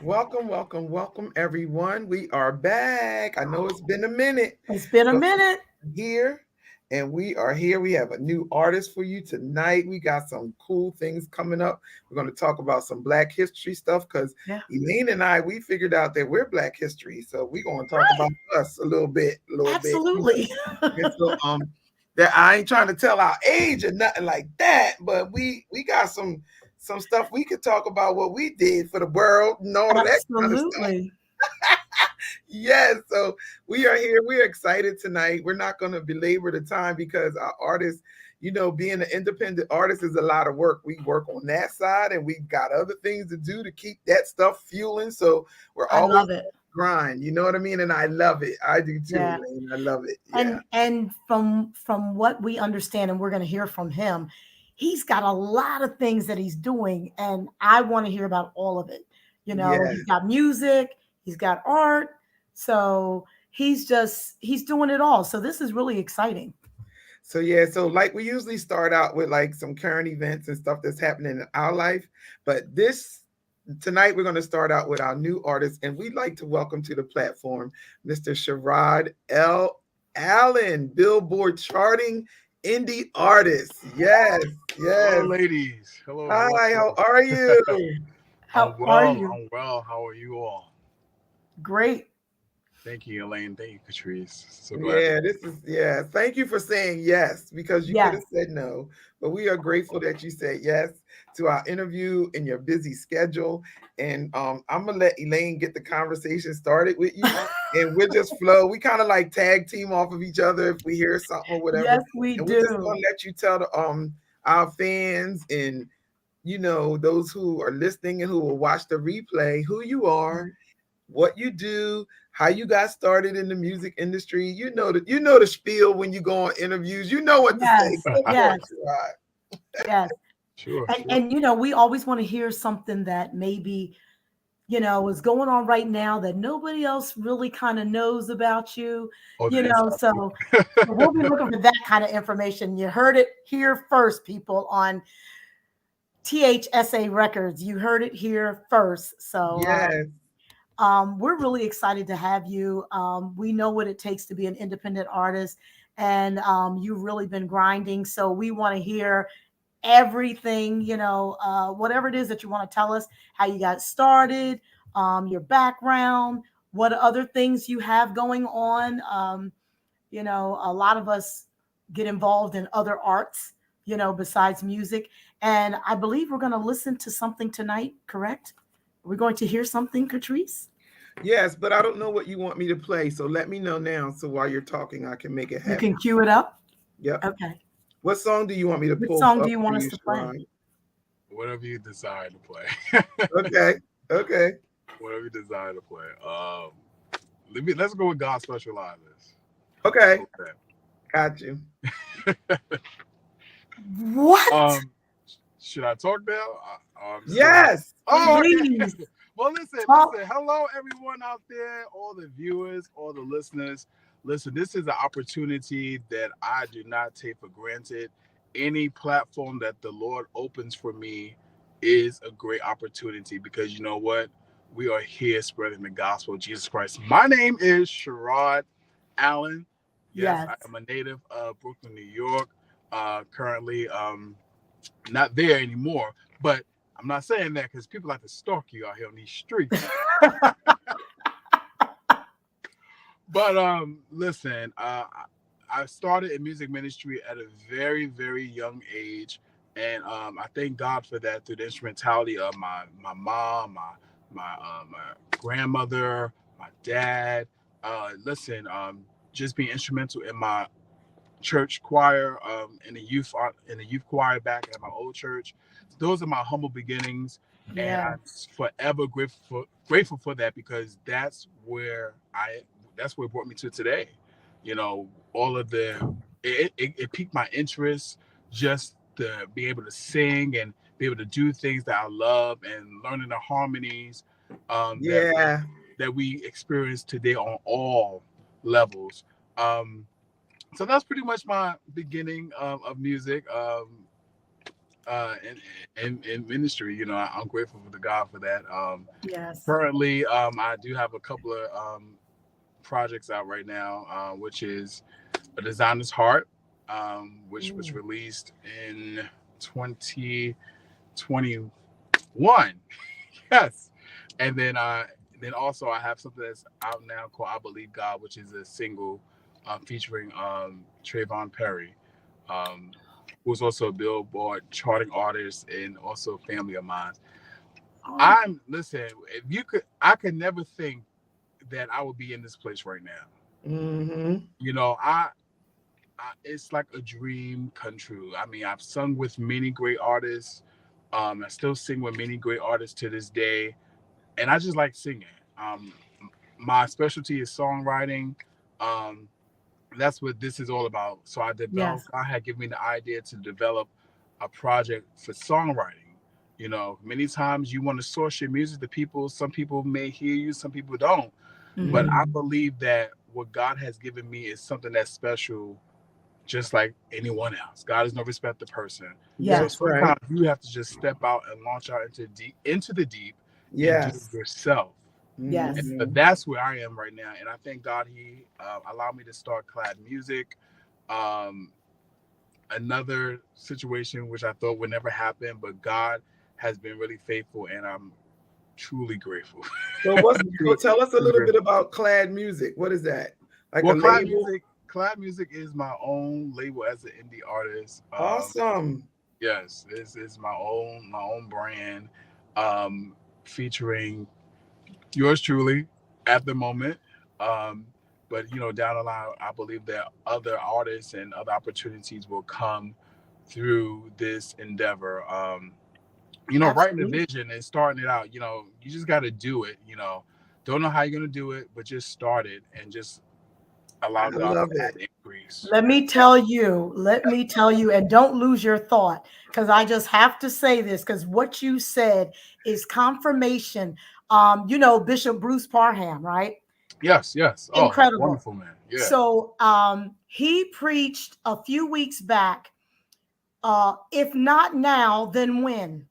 Welcome, welcome, welcome, everyone. We are back. I know it's been a minute, It's been a but minute. we're here and we are here. We have a new artist for you tonight. We got some cool things coming up. We're going to talk about some Black history stuff because Yeah. Elaine and I, we figured out that we're Black history. So we're going to talk Right. about us a little bit. Absolutely. And so, that I ain't trying to tell our age or nothing like that, but we got some stuff we could talk about what we did for the world and all of that kind of stuff. Absolutely. Yes, so we are here. We're excited tonight. We're not going to belabor the time because our artists, being an independent artist is a lot of work. We work on that side and we got other things to do to keep that stuff fueling. So we're I always love it. grind. You know what I mean? And I love it. I do too, Yeah. Elaine. I love it. Yeah. And from what we understand, and we're going to hear from him, he's got a lot of things that he's doing, and I want to hear about all of it. Yeah. He's got music, he's got art, so he's doing it all. So this is really exciting. So yeah, so like we usually start out with like some current events and stuff that's happening in our life, but this tonight we're going to start out with our new artist, and we'd like to welcome to the platform Mr. Sherrod L. Allen, Billboard charting indie artist. Yes, Hello, yes. ladies. Hello, hello, Hi, how hello. are you? How I'm are well. you? I'm well. How are you all? Great. Thank you, Elaine. Thank you, Katrice. So glad to Yeah, be this is yeah. Thank you for saying yes because you could Yes. have said no, but we are grateful that you said yes to our interview in your busy schedule. And I'm gonna let Elaine get the conversation started with you, and we'll just flow. We kind of like tag team off of each other if we hear something or Yes, whatever, we and we're just do. gonna let you tell the our fans and those who are listening and who will watch the replay who you are, what you do, how you got started in the music industry. You know the spiel when you go on interviews. You know what to say. Yes. Go for Yes. it, Sherrod. Yes. Sure, And sure. and we always want to hear something that maybe is going on right now that nobody else really kind of knows about you, Oh, the inside scoop. so we'll be looking for that kind of information. You heard it here first, people, on T.H.S.A Records. You heard it here first. So Yes. we're really excited to have you. We know what it takes to be an independent artist, and you've really been grinding. So we want to hear everything, whatever it is that you want to tell us, how you got started, your background, what other things you have going on. A lot of us get involved in other arts, besides music. And I believe we're going to listen to something tonight, correct? We're going to hear something, Katrice? Yes, but I don't know what you want me to play. So let me know now. So while you're talking, I can make it You can happen. cue it up. Yep. Okay. What song do you want me to Which pull song do up you for want us you, to play? Sherrod? Whatever you desire to play. Okay. Okay. Whatever you desire to play. Let's go with God Specializes. Let's Okay. go with Got you. that. What? Should I talk now? Still on. Yes. Oh, okay. Please Well, listen. talk. Hello, everyone out there, all the viewers, all the listeners. Listen, this is an opportunity that I do not take for granted. Any platform that the Lord opens for me is a great opportunity because you know what? We are here spreading the gospel of Jesus Christ. My name is Sherrod Allen. Yes, Yes. I am a native of Brooklyn, New York. Currently, not there anymore, but I'm not saying that because people like to stalk you out here on these streets. But listen, I started in music ministry at a very, very young age, and I thank God for that through the instrumentality of my mom, my grandmother, my dad. Listen, just being instrumental in my church choir, in the youth choir back at my old church. Those are my humble beginnings, and Yeah. I'm forever grateful for that because that's where it brought me to today. You know, all of it piqued my interest just to be able to sing and be able to do things that I love and learning the harmonies um, that we Yeah. that we experience today on all levels. Um, so that's pretty much my beginning of music. in ministry. You know, I'm grateful to God for that. Yes. Currently, I do have a couple of projects out right now, which is A Designer's Heart, which was Ooh. released in 2021. Yes, and then also I have something that's out now called I Believe God, which is a single featuring Trayvon Perry, um, who's also a Billboard charting artist and also a family of mine. Oh, Listen, if you could, I could never think that I would be in this place right now. Mm-hmm. You know, it's like a dream come true. I mean, I've sung with many great artists. I still sing with many great artists to this day, and I just like singing. Um, my specialty is songwriting. Um, that's what this is all about. So yes. God had given me the idea to develop a project for songwriting. You know, many times you want to source your music to people. Some people may hear you, some people don't. But I Hmm. believe that what God has given me is something that's special, just like anyone else. God is no respecter of person. So That's Yes. right. sometimes you have to just step out and launch out into the deep, and do it Yes. yourself. And Yes. so Mm-hmm. that's where I am right now. And I thank God He allowed me to start Clad Music. Um, Another situation which I thought would never happen, but God has been really faithful, and I'm truly grateful. So what's so Truly, tell us a truly little bit grateful. about Clad Music. What is that? Like a Well, label? Clad Music is my own label as an indie artist. Awesome. Yes, this is my own brand, um, featuring yours truly at the moment. Um, but you know, down the line, I believe that other artists and other opportunities will come through this endeavor. You know, writing the Absolutely. vision and starting it out. You know, you just got to do it. You know, don't know how you're gonna do it, but just start it and just I allow God to love it. add increase. Let me tell you, and don't lose your thought, because I just have to say this, because what you said is confirmation. Bishop Bruce Parham, right? Yes, yes. Oh, Incredible. wonderful man. Yeah. So he preached a few weeks back, if not now, then when?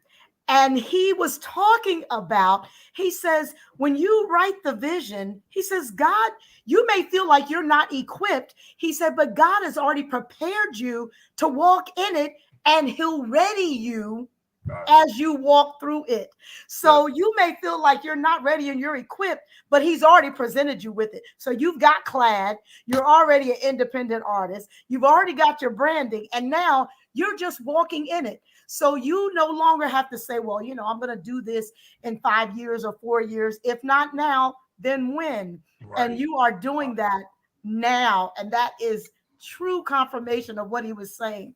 And he was talking about, he says, when you write the vision, he says, God, you may feel like you're not equipped. He said, but God has already prepared you to walk in it, and he'll ready you God. as you walk through it. Yes. So you may feel like you're not ready and you're equipped, but he's already presented you with it. So you've got Clad, you're already an independent artist, you've already got your branding, and now you're just walking in it. So you no longer have to say, well, I'm going to do this in 5 years or 4 years. If not now, then when? And Right. you are doing that now. And that is true confirmation of what he was saying.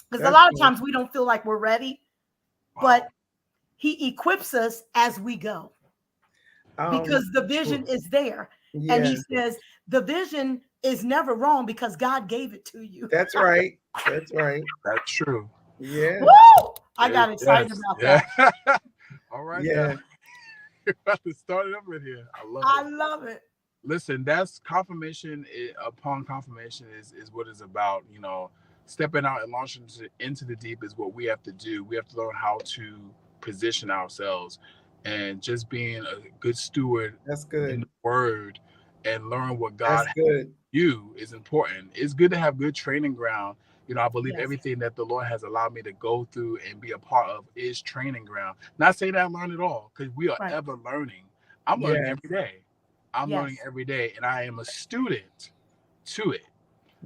Because a That's lot of right. times we don't feel like we're ready, but Wow. he equips us as we go Um, because the Sure. vision is there. And he yeah, says the vision is never wrong because God gave it to you. that's right. That's right. That's true. Yeah. Woo! I Yes. got excited Yes. about Yeah. that. All right now. Yeah. You're about to start it up in here. I love I it. love it. Listen, that's confirmation. Upon confirmation is what it's about. You know, stepping out and launching into the deep is what we have to do. We have to learn how to position ourselves, and just being a good steward That's in good. the word and learn what God That's good. you is important. It's good to have good training ground. You know, I believe Yes. everything that the Lord has allowed me to go through and be a part of is training ground. Not saying that I learned it all, because we are Right. ever learning. I'm learning Yes. every day. I'm learning Yes. every day, and I am a student to it.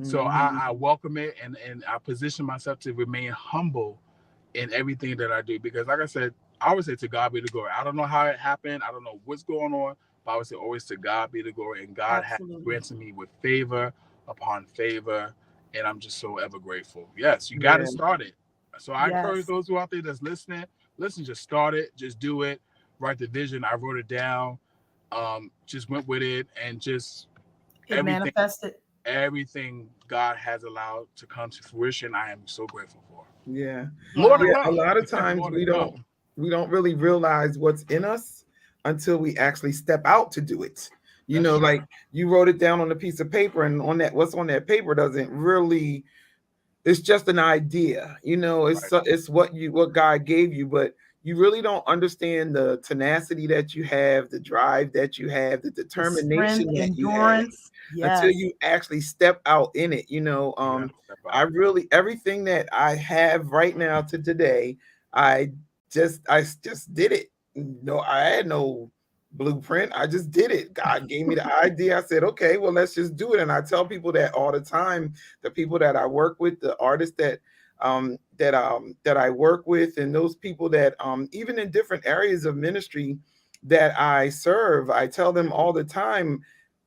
So Hmm. I welcome it, and I position myself to remain humble in everything that I do. Because, like I said, I always say to God be the glory. I don't know how it happened. I don't know what's going on, but I would say always to God be the glory. And God has Absolutely. granted me with favor upon favor, and I'm just so ever grateful. Yes, you got to Yeah. start it. So I encourage Yes. those who out there that's listening, listen, just start it, just do it, write the vision. I wrote it down, just went with it, and just It everything, manifested. everything God has allowed to come to fruition, I am so grateful for. Yeah. More to Yeah. Wow. A come. lot of times More to come. we don't really realize what's in us until we actually step out to do it. That's true. Like you wrote it down on a piece of paper, and on that, what's on that paper doesn't really it's just an idea, Right. it's what God gave you, but you really don't understand the tenacity that you have, the drive that you have, the The strength, determination that you have endurance. until Yes. you actually step out in it. You have to step I out. really, everything that I have right now to today, I I just did it. No, I had no blueprint. I just did it. God gave me the idea. I said, okay, well, let's just do it. And I tell people that all the time, the people that I work with, the artists that I work with, and those people that even in different areas of ministry that I serve, I tell them all the time,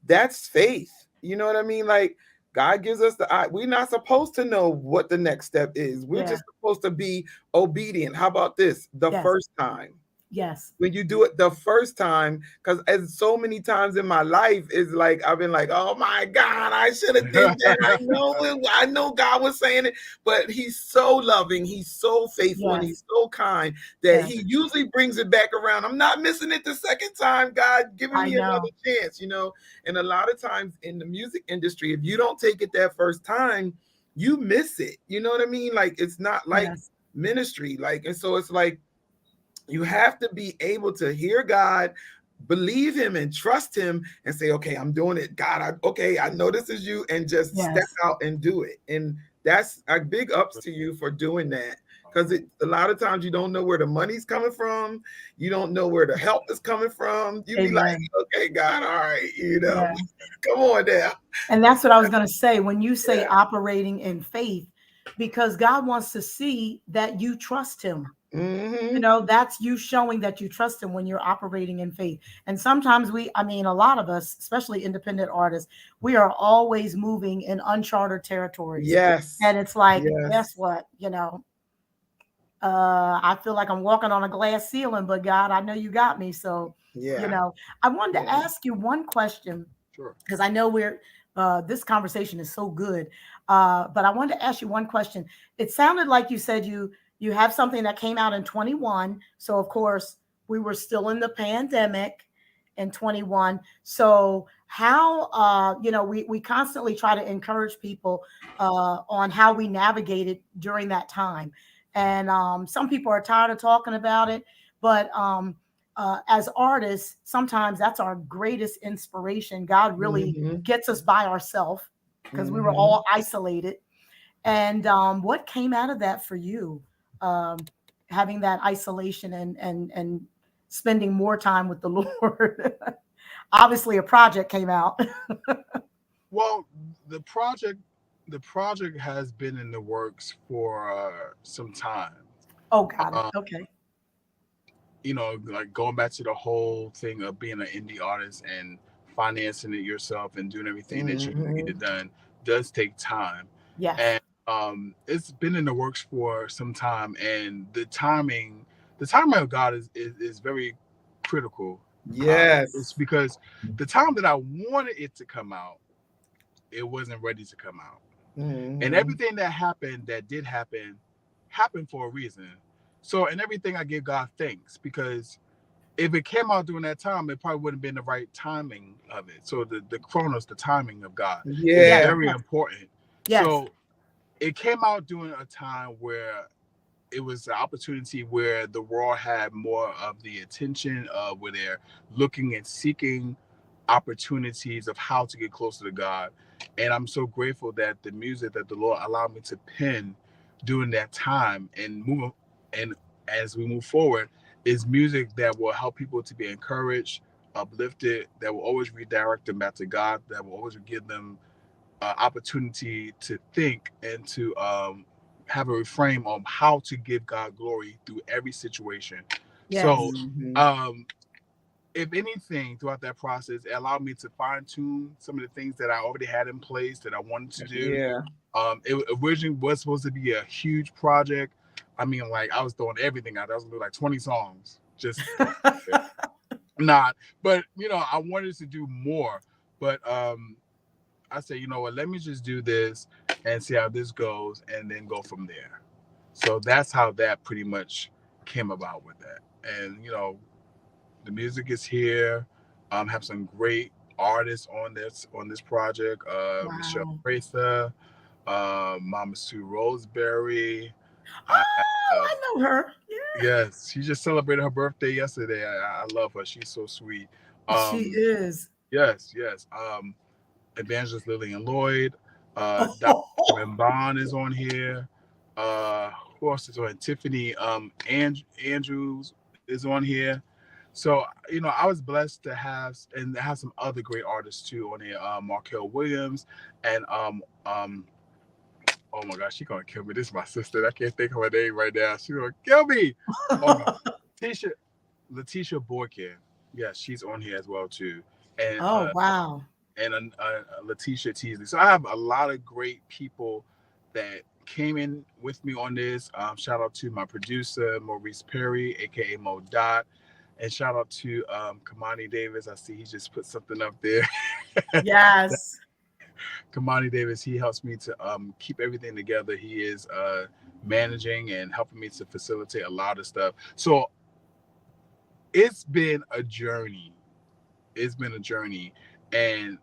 that's faith. You know what I mean? Like, God gives us we're not supposed to know what the next step is. We're Yeah. just supposed to be obedient. How about this? The Yes. first time, Yes. when you do it the first time, because as so many times in my life, it's like I've been like, oh my God, I should have did that. I know it, I know God was saying it, but he's so loving, he's so faithful, and Yes. he's so kind that Yes. he usually brings it back around. I'm not missing it the second time. God giving I me know. another chance. And a lot of times in the music industry, if you don't take it that first time, you miss it. You know what I mean? Like, it's not like Yes. ministry. Like, and so it's like, you have to be able to hear God, believe him and trust him and say, okay, I'm doing it. God, okay, I know this is you, and just step Yes. out and do it. And that's a big ups to you for doing that. Because a lot of times you don't know where the money's coming from. You don't know where the help is coming from. You be like, Amen. okay, God, all right, Yeah. come on now. And that's what I was going to say when you say Yeah. operating in faith, because God wants to see that you trust him. Mm-hmm. That's you showing that you trust him when you're operating in faith. And sometimes I mean, a lot of us, especially independent artists, we are always moving in uncharted territories. Yes. And it's like, guess Yes. what? I feel like I'm walking on a glass ceiling, but God, I know you got me. So, you Yeah. know, I wanted to Yeah. ask you one question Sure. because I know this conversation is so good. But I wanted to ask you one question. It sounded like you said you have something that came out in 21. So of course we were still in the pandemic in 21. So how we constantly try to encourage people on how we navigated during that time. And some people are tired of talking about it, but as artists, sometimes that's our greatest inspiration. God really Mm-hmm. gets us by ourselves because we were Mm-hmm. all isolated. And what came out of that for you, um, having that isolation and spending more time with the Lord? Obviously, a project came out. Well, the project the project has been in the works for some time. Oh, got it. Um, Okay. like going back to the whole thing of being an indie artist and financing it yourself and doing everything that you need Mm-hmm. it done does take time. Yes. And it's been in the works for some time, and the timing of God is very critical. It's Yes. because the time that I wanted it to come out, it wasn't ready to come out. And Mhm. everything that did happen happened for a reason. So, and everything, I give God thanks, because if it came out during that time, it probably wouldn't have been the right timing of it. So the chronos, the timing of God, is Yes. Yeah. very Yes. important. Yes. So it came out during a time where it was an opportunity where the world had more of the attention, where they're looking and seeking opportunities of how to get closer to God. And I'm so grateful that the music that the Lord allowed me to pen during that time and as we move forward is music that will help people to be encouraged, uplifted, that will always redirect them back to God, that will always give them opportunity to think and to have a reframe on how to give God glory through every situation. So, Yes. Mhm. um, if anything, throughout that process, it allowed me to fine tune some of the things that I already had in place that I wanted to do. Yeah. It originally was supposed to be a huge project. I mean, like, I was throwing everything out. I was gonna do like 20 songs, just throwing it. Not, but I wanted to do more. But I said, you know what, let me just do this and see how this goes and then go from there. So that's how that pretty much came about with that. And the music is here. Have some great artists on this project. Michelle Wow. Pratha, Mama Sue Roseberry. I Oh, have, I know her. yes, she just celebrated her birthday yesterday. I love her. She's so sweet. Yeah, she Um, is. yes, yes. Evangelist Lillian Lloyd, Dr. Oh, Benjamin Bond is on here. Who else is on? Tiffany Andrews is on here. So I was blessed to have some other great artists too on here. Markel Williams and oh my gosh, she gonna kill me. This is my sister. I can't think of her name right now. She's gonna kill me. Oh my, Tisha, Letitia Borkin. Yes, she's on here as well too. And oh wow. Letitia Teasley. So I have a lot of great people that came in with me on this. Shout out to my producer Maurice Perry, aka Mo Dot, and shout out to Kamani Davis. I see he just put something up there. Yes. Kamani Davis, he helps me to keep everything together. He is managing and helping me to facilitate a lot of stuff. So it's been a journey. It's been a journey, and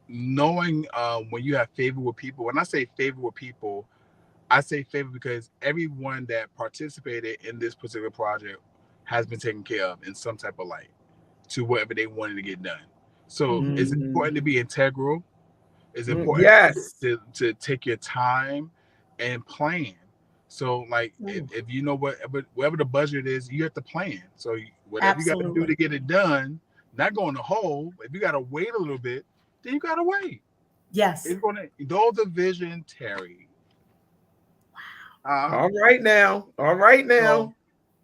knowing when you have favor with people. When I say favor with people, I say favor because everyone that participated in this particular project has been taken care of in some type of light to whatever they wanted to get done. So it's Mhm. important to be integral. It's important Yes. to take your time and plan. So like Ooh, if you know whatever the budget is, you have to plan. So whatever you got to do absolutely. to get it done, not go in the hole. If you got to wait a little bit, then you got to wait. Yes. It's gonna though the vision tarry. Uh, All right now. All right so now.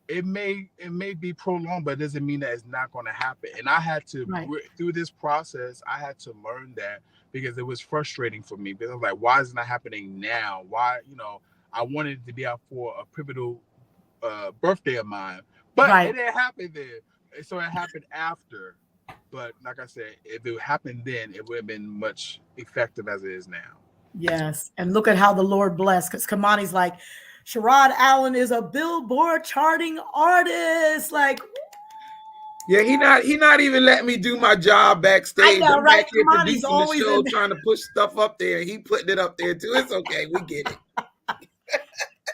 it may be prolonged, but it doesn't mean that it's not going to happen. And I had to Right. through this process, I had to learn that because it was frustrating for me. Because I was like, why is it not happening now? Why, I wanted it to be out for a pivotal birthday of mine, but it Right. didn't happen then. And so it happened after. But like I said, if it happened then, it would have been much effective as it is now. Yes. And look at how the Lord blessed, because Kamani's like, Sherrod Allen is a Billboard charting artist. Like, Yeah, he not even letting me do my job I backstage. know, I'm back right? here Kamani's producing the always in. show, trying to push stuff up there. He putting it up there too. It's okay. We get it.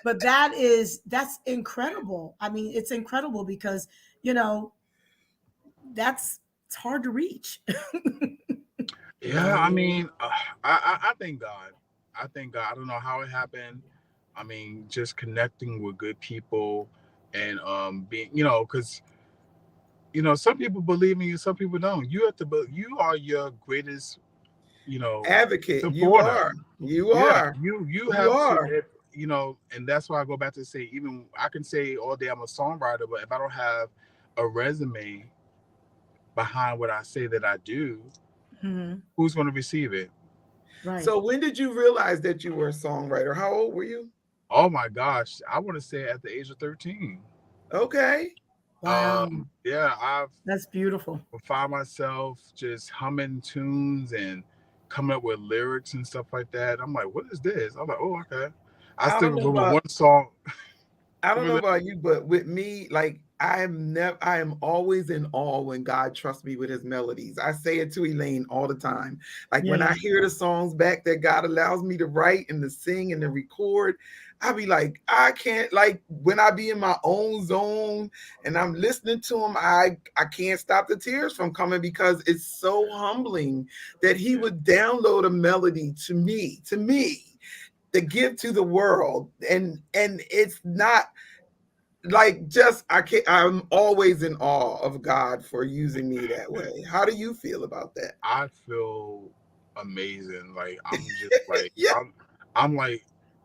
But that's incredible. I mean, it's incredible because, you know, that's it's hard to reach. Yeah, I mean, I thank God. I thank God. I don't know how it happened. I mean, just connecting with good people and being, because some people believe in you, some people don't. You have to, you are your greatest, you know, Advocate. You supporter. are. You Yeah, are. you You have to, are. and that's why I go back to say, even I can say all day I'm a songwriter, but if I don't have a resume behind what I say that I do, Mhm. who's going to receive it? Right. So when did you realize that you were a songwriter? How old were you? Oh my gosh, I want to say at the age of 13. Okay. Wow. Yeah, I've That's beautiful. find myself just humming tunes and coming up with lyrics and stuff like that. I'm like, what is this? I'm like, oh, okay. I I still don't know remember about one song. I don't know about you, but with me, like I am always in awe when God trusts me with his melodies. I say it to Elaine all the time. Like when Yeah. I hear the songs back that God allows me to write and to sing and to record, I be like, I can't, like when I be in my own zone and I'm listening to him, I can't stop the tears from coming because it's so humbling that he would download a melody to me to give to the world, and it's not like just I can't. I'm always in awe of God for using me that way. How do you feel about that? I feel amazing. Like I'm just like Yeah, I'm like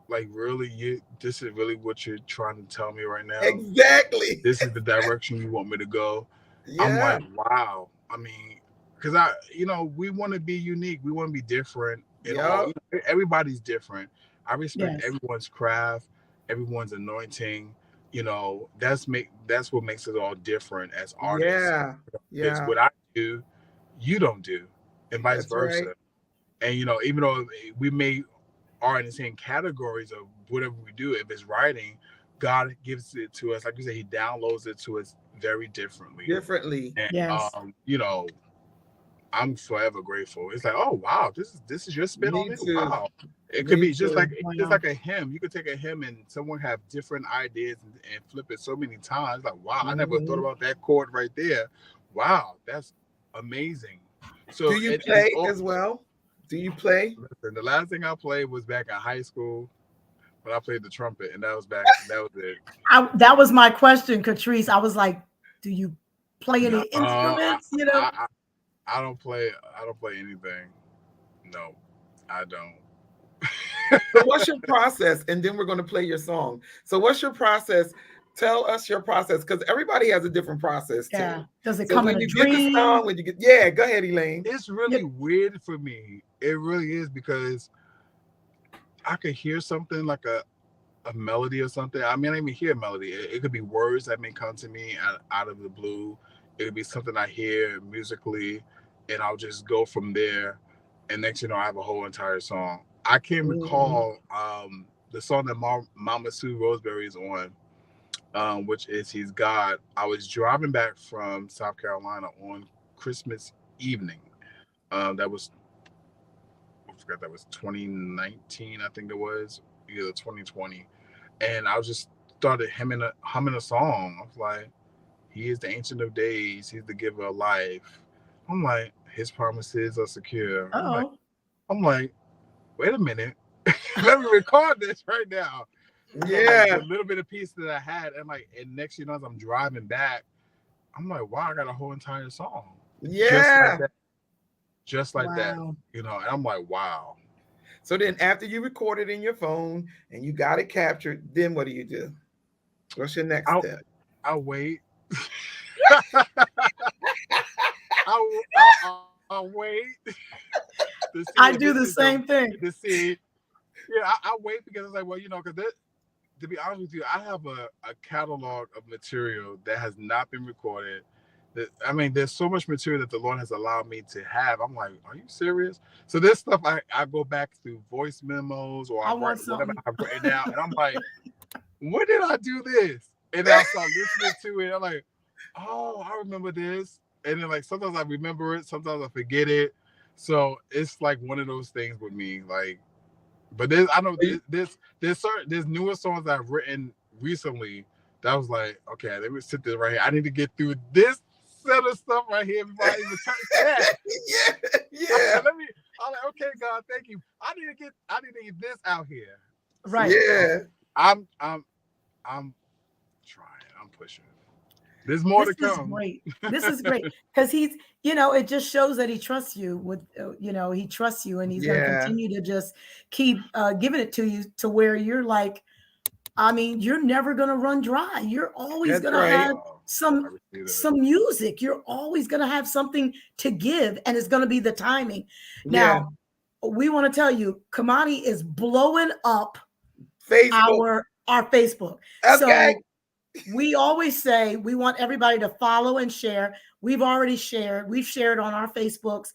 really you. This is really what you're trying to tell me right now. exactly. This is the direction you want me to go. I'm Yeah, like, wow. I mean, because we want to be unique. We want to be different in all. yep, Everybody's different. I respect Yes. everyone's craft, everyone's anointing. That's what makes us all different as artists. yeah, Because yeah. what I do, you don't do, and vice That's right. versa. And even though we may are in the same categories of whatever we do, if it's writing, God gives it to us, like you said, He downloads it to us very differently. Differently. And Yes. I'm forever grateful. It's like, oh wow, this is your spin on Me it. too. Wow. It could Me be just too. like Wow. a hymn. You could take a hymn and someone have different ideas and flip it so many times. Like, wow, I never thought Mhm. about that chord right there. Wow, that's amazing. Do So you it's play all as well? Do you play? listen, the last thing I played was back in high school when I played the trumpet, and that was it. That was my question, Katrice. I was like, do you play any No, instruments? You know, I don't play. I don't play anything. No, I don't. So what's your process? And then we're going to play your song. So what's your process? Tell us your process because everybody has a different process yeah. too. Does it So come in when a you get the song, dream? when you get, yeah, go ahead, Elaine. It's Yeah. really weird for me. It really is because I could hear something like a melody or something. I mean, I don't even hear a melody. It could be words that may come to me out of the blue. It could be something I hear musically, and I'll just go from there. And next, I have a whole entire song. I can't Mm. recall the song that Mama Sue Roseberry is on, which is "He's God." I was driving back from South Carolina on Christmas evening. That was I forgot that was 2019, I think it was, either 2020. And I was just started humming a song. I was like, He is the ancient of days, He's the giver of life. I'm like, His promises are secure. Uh-oh. I'm like, wait a minute. Let me record this right now. And I'm like, the Yeah, little bit of piece that I had, and next as I'm driving back, I'm like, wow, I got a whole entire song. Just like yeah. that. Just like that. Wow. And I'm like, wow. So then after you record it in your phone and you got it captured, then what do you do? What's your next I'll step? I'll wait. I'll wait to see I if do this the is the same thing. to see. Yeah, I'll wait because it's like, well, because to be honest with you, I have a catalog of material that has not been recorded. I mean, there's so much material that the Lord has allowed me to have. I'm like, are you serious? So this stuff, I go back through voice memos or I I write want whatever something. I've written down, and I'm like, when did I do this? And then I start listening to it. I'm like, oh, I remember this. And then like sometimes I remember it, sometimes I forget it. So it's like one of those things with me. Like, but I know there's newer songs that I've written recently that was like, okay, let me sit this right here. I need to get through this set of stuff right here before I even touch that. Yeah, yeah, I'm like, okay, God, thank you. I need to get this out here. Right. So yeah, I'm trying. I'm pushing. There's more to This is come. great. This is great because it just shows that he trusts you with, he trusts you and he's going to yeah. continue to just keep giving it to you to where you're like, I mean, you're never going to run dry. You're always That's going to right. have Wow. I some received it. some music. You're always going to have something to give and it's going to be the timing. Yeah. Now, we want to tell you, Kamani is blowing up Facebook. our Facebook. Okay. So we always say we want everybody to follow and share. We've already shared. We've shared on our Facebooks.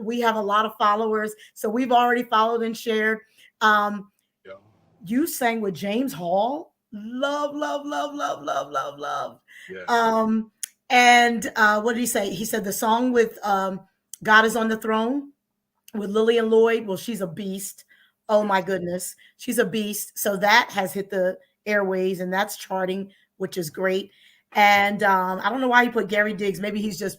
We have a lot of followers, so we've already followed and shared. Um, Yeah. you sang with James Hall. Love, love, love, love, love, love, love. Yes. Um, and what did he say? He said the song with God is on the Throne with Lillian Lloyd. Well, she's a beast. Oh my Yes. goodness, she's a beast. So that has hit the airways and that's charting, which is great. And I don't know why he put Gary Diggs. Maybe he's just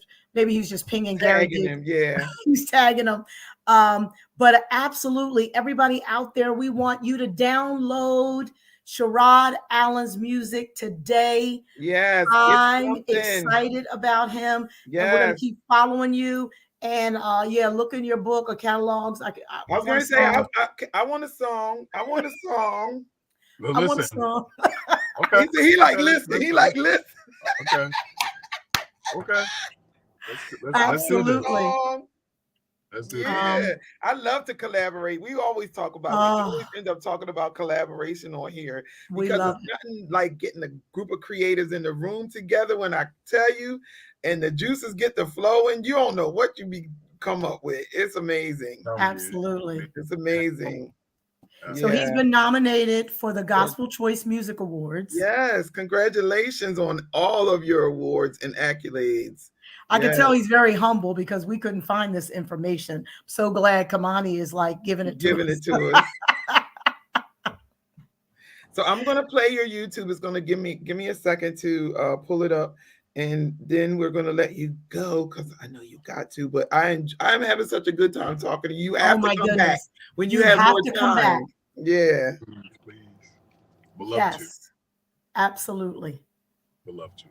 pinging Gary Tagging Diggs. him. Yeah. He's tagging him. But absolutely, everybody out there, we want you to download Sherrod Allen's music today. Yes. Get I'm something. excited about him, and we're gonna Yes. keep following you. And yeah, look in your book or catalogs. I I was want going a to say, song. I want a song. I want a song. Well, I want a listen. song. Okay. He like Okay. listen. He like listen. Okay. Okay. Let's do this. Absolutely. Song. Let's do this. Yeah, I love to collaborate. We always talk about, we always Oh, end up talking about collaboration on here we because love it's it. nothing like getting a group of creators in the room together when I tell you, and the juices get to flowing. You don't know what you be come up with. It's amazing. Tell you. Absolutely. It's amazing. So he's Yeah. been nominated for the So, Gospel Choice Music Awards. yes, congratulations on all of your awards and accolades. I could tell he's very humble because we couldn't find this information. So glad Kamani is like giving it to us. So I'm gonna play your YouTube. It's gonna give me a second to pull it up, and then we're gonna let you go because I know you got to. But I'm having such a good time talking to you. You have to come back when you have more time. Yeah. Please. We'd love yes. to. Absolutely. We'd love to.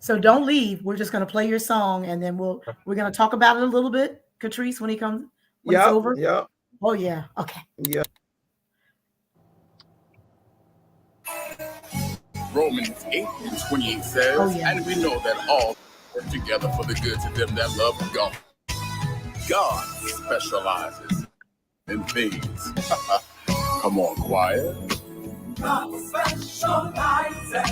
So don't leave. We're just going to play your song, and then we're going to talk about it a little bit, Katrice, when he comes. When it's over. Yep. Oh yeah. Okay. Yep. Romans 8:28 says, and we know that all work together for the good to them that love God. God specializes in things. Come on, choir. God specializes.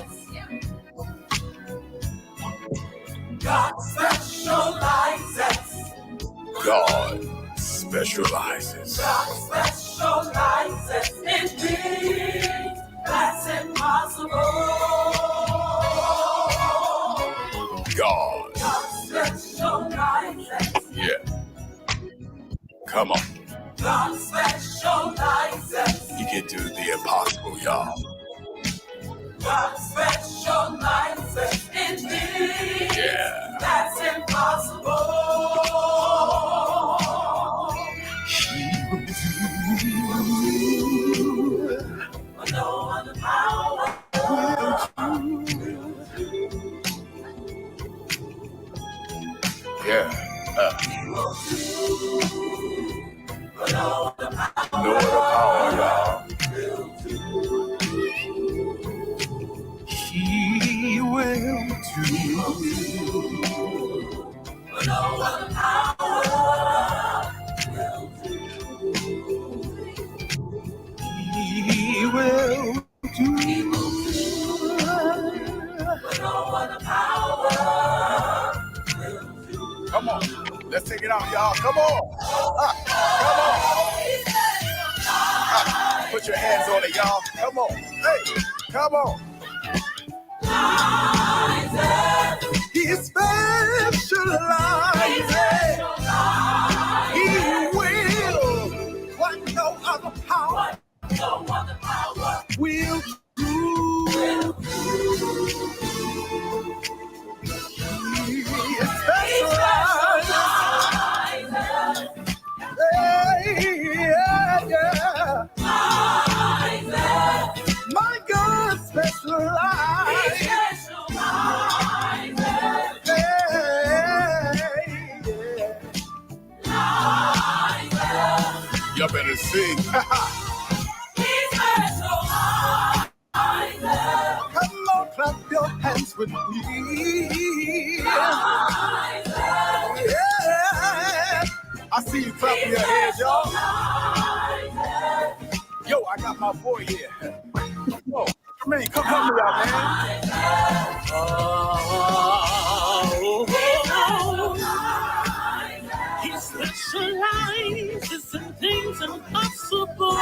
God specializes. God specializes. God specializes in things that's impossible. God specializes. Yeah. Come on. God specializes. He can do the impossible, y'all. God specializes in things that's impossible. He will do. But no other power will do. Yeah. He will do. But no other power, y'all. Will do. He will do. But no other power will do. He will do. He will do. But no other power will do. Come on. Let's take it out, y'all. Come on. Come on. Put your hands on it, y'all. Come on. Hey, come on. He specializes. He will. What no other power will do. He specializes. My God specializes. Y'all better sing. Come on, clap your hands with me. Yeah. I see you clapping your hands, y'all. Yo, I got my boy here. Yo, Jermaine, come help me out, man. He specializes in things impossible.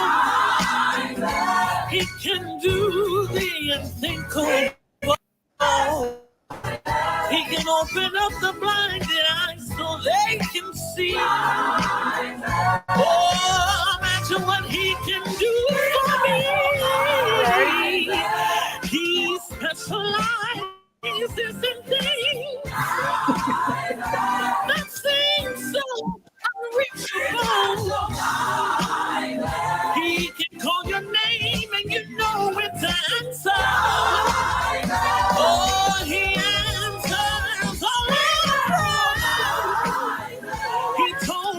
He can do the unthinkable. He can open up the blinded eyes so they can see. Oh, imagine what he can do for me. He specializes in things that seem so unreachable. He can call your name and you know it's an answer. Oh, he answers all our prayers. He told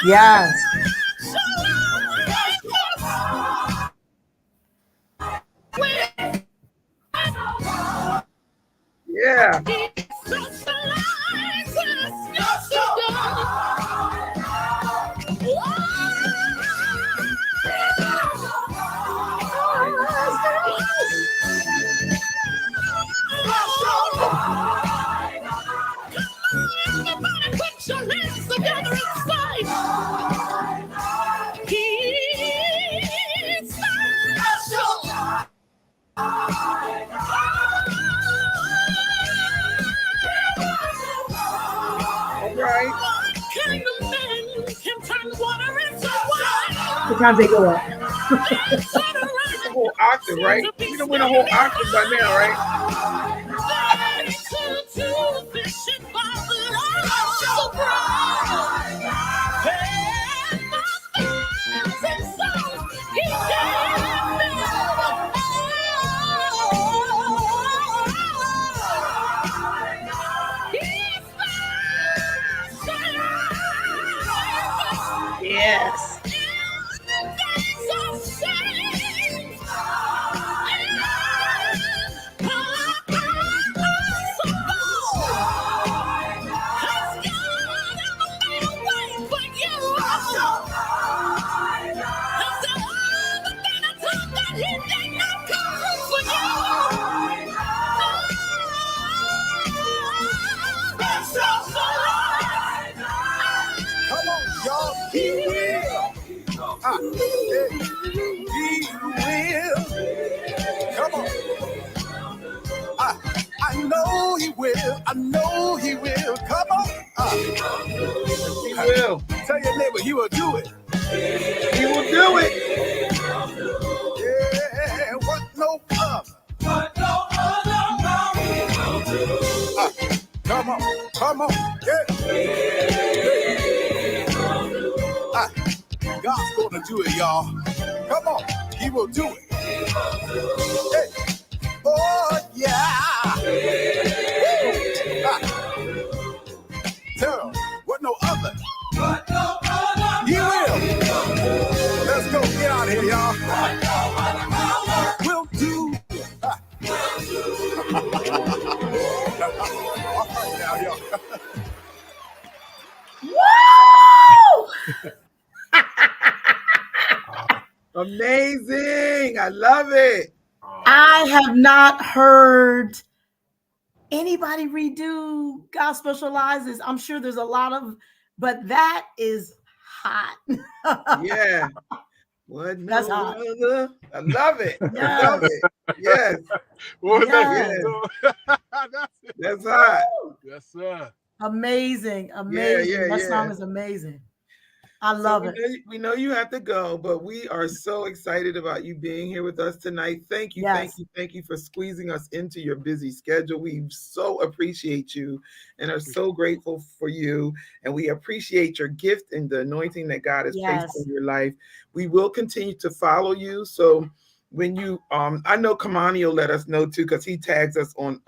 Yes. Yeah. Put your hands together and say, He's special. All right. What kind of man can turn water into wine? Sometimes they go up. It's a whole octave, right? You don't win a whole octave by now, right? Yes. Come on, y'all. He will. He will. Come on. I know he will. I know he will. Come on. He will. Tell your neighbor he will do it. He will do it. Yeah, what no other. What no other God will do. Come on, come on. Yeah. God's gonna do it, y'all. Come on, he will do it. Hey. Oh, yeah. Tell him, what no other. What no other. He will. Let's go, get out of here, y'all. We'll do. All right, now, y'all. Amazing. I love it. I have not heard anybody redo God Specializes. I'm sure there's a lot of, but that is hot. Yeah. What That's no hot. other. I love it. I Yes. love it. Yes. What was Yes. that? That's hot. Yes, sir. Amazing. Amazing. yeah, That yeah. song is amazing. I So love we it. know, we know you have to go, but we are so excited about you being here with us tonight. Thank you, thank Yes. you, thank you for squeezing us into your busy schedule. We so appreciate you and are so grateful for you. And we appreciate your gift and the anointing that God has placed Yes. in your life. We will continue to follow you. So when you I know Kamani will let us know too, because he tags us on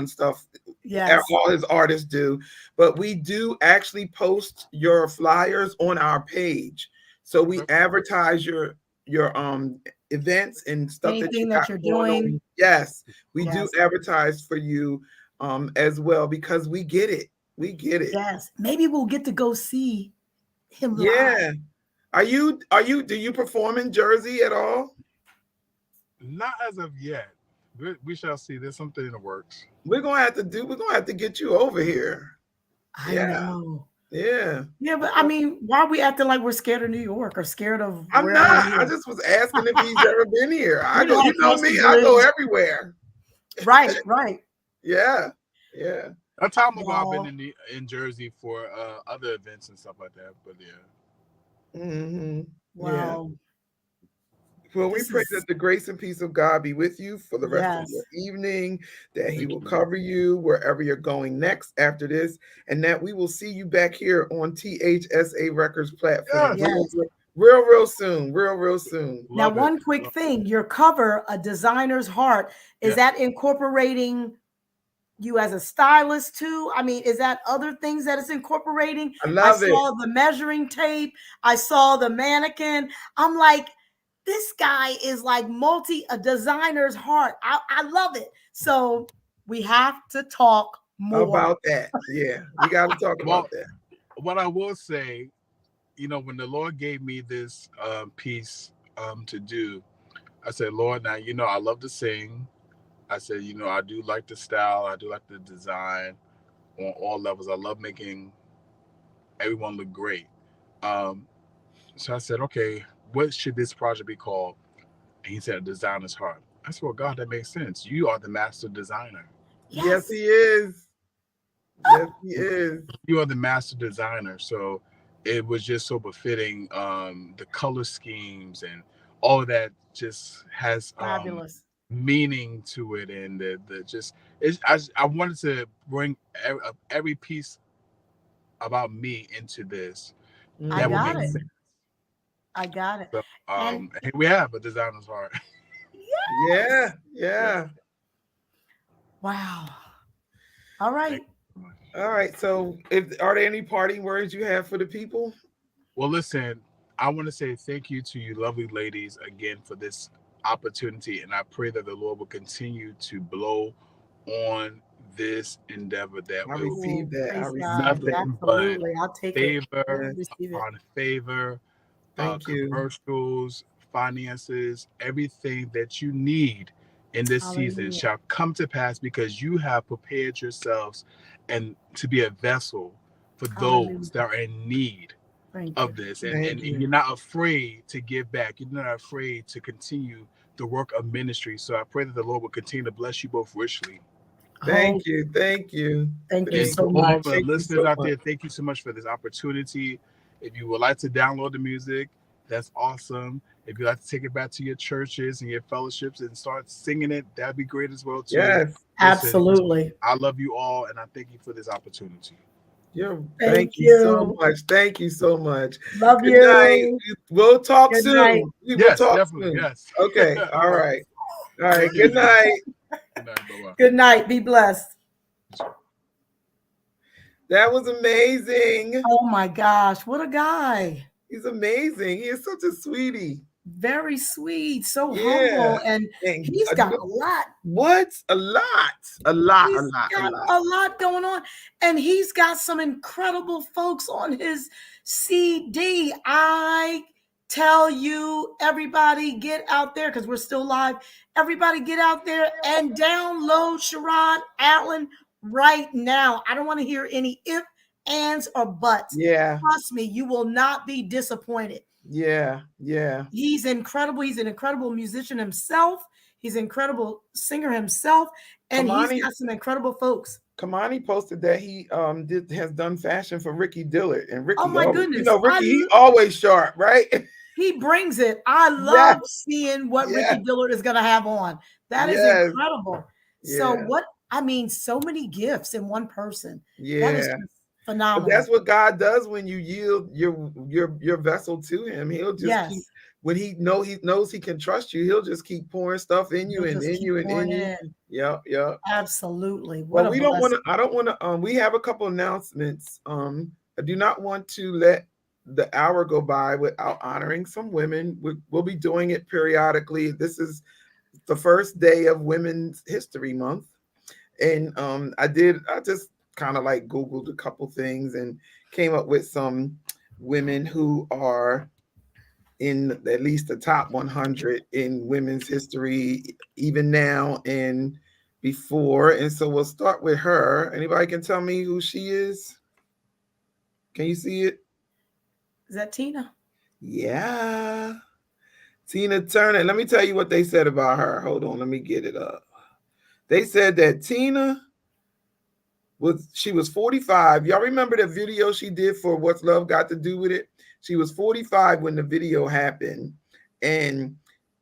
stuff. Yes. All his artists do, but we do actually post your flyers on our page. So we advertise your events and stuff that Anything you that got you're going doing. on. Yes, we Yes. do advertise for you as well, because we get it. We get it. Yes. Maybe we'll get to go see him live. Yeah. Do you perform in Jersey at all? Not as of yet. We shall see. There's something in the works. We're gonna have to get you over here. I Yeah. know. Yeah. Yeah, but I mean, why are we acting like we're scared of New York or scared of I'm wherever not. he I is? just was asking if he's ever been here. I We go, gotta you know cross the me, I go bridge. everywhere. Right, right. Yeah. Yeah. A time ago, I've Wow. been in Jersey for other events and stuff like that. But yeah. Mm-hmm. Yeah. Wow. Well, we This pray is that the grace and peace of God be with you for the rest of yes. your evening, that he Thank will you. cover you wherever you're going next after this, and that we will see you back here on T.H.S.A. Records platform Yes. Yes. real soon. Real soon. Now, Love it. one quick thing, your cover, A Designer's Heart, is Yeah. that incorporating you as a stylist too. I mean, is that other things that it's incorporating? I I love it. saw the measuring tape. I saw the mannequin. I'm like, this guy is like a designer's heart. I love it. So we have to talk more about that. Yeah, we got to talk about that. What I will say, when the Lord gave me this piece to do, I said, Lord, now, I love to sing. I said, I do like the style. I do like the design on all levels. I love making everyone look great. So I said, okay, what should this project be called? And he said, Designer's Heart. I said, well, God, that makes sense. You are the master designer. Yes, he is. Yes, he is. You are the master designer. So it was just so befitting. The color schemes and all of that just has fabulous meaning to it, and the just I wanted to bring every piece about me into this. I That would got make it. sense. I got it. So, And here we have a designer's heart. yes. Yeah. Wow. All right. All right. So, are there any parting words you have for the people? Well, listen, I want to say thank you to you lovely ladies again for this opportunity, and I pray that the Lord will continue to blow on this endeavor that I will received that. I received nothing that. but I'll take favor it. upon favor, Thank you. commercials, finances, everything that you need in this season shall come to pass because you have prepared yourselves and to be a vessel for those that are in need of this. And you're not afraid to give back. You're not afraid to continue the work of ministry. So I pray that the Lord will continue to bless you both richly. Thank you. Thank you. Thank you And so to much. all the listeners out there, thank you so much for this opportunity. If you would like to download the music, that's awesome. If you'd like to take it back to your churches and your fellowships and start singing it, that'd be great as well too. Yes. Listen, Absolutely. I love you all, and I thank you for this opportunity. Thank you so much. Thank you so much. Love Good you. night. We'll talk Good soon. night. We will Yes, talk definitely. soon. Yes. Okay. All right. All right. Good night. Good night. Bye-bye. Good night. Be blessed. That was amazing. Oh my gosh. What a guy. He's amazing. He is such a sweetie. Very sweet. So humble. And he's got a lot. What? A lot going on. And he's got some incredible folks on his CD. I tell you, everybody get out there because we're still live. Everybody get out there and download CHERROD Allen right now. I don't want to hear any ifs, ands, or buts. Yeah. Trust me, you will not be disappointed. Yeah. He's incredible. He's an incredible musician himself. He's an incredible singer himself. And he's got some incredible folks. Kamani posted that he has done fashion for Ricky Dillard. And Ricky, oh my goodness. Ricky, he's always sharp, right? He brings it. I love seeing what Ricky Dillard is going to have on. That is incredible. So so many gifts in one person. Yeah. That is phenomenal. But that's what God does when you yield your vessel to him. He'll just keep, when he knows he can trust you, he'll just keep pouring stuff in you and in you and in you. Yeah. Absolutely. Well, we don't want to, I don't want to, we have a couple announcements. I do not want to let the hour go by without honoring some women. We'll be doing it periodically. This is the first day of Women's History Month. And I just kind of like Googled a couple things and came up with some women who are in at least the top 100 in women's history, even now and before. And so we'll start with her. Anybody can tell me who she is? Can you see it? Is that Tina? Yeah. Tina Turner. Let me tell you what they said about her. Hold on, let me get it up. They said that Tina she was 45. Y'all remember the video she did for What's Love Got to Do with It? She was 45 when the video happened. And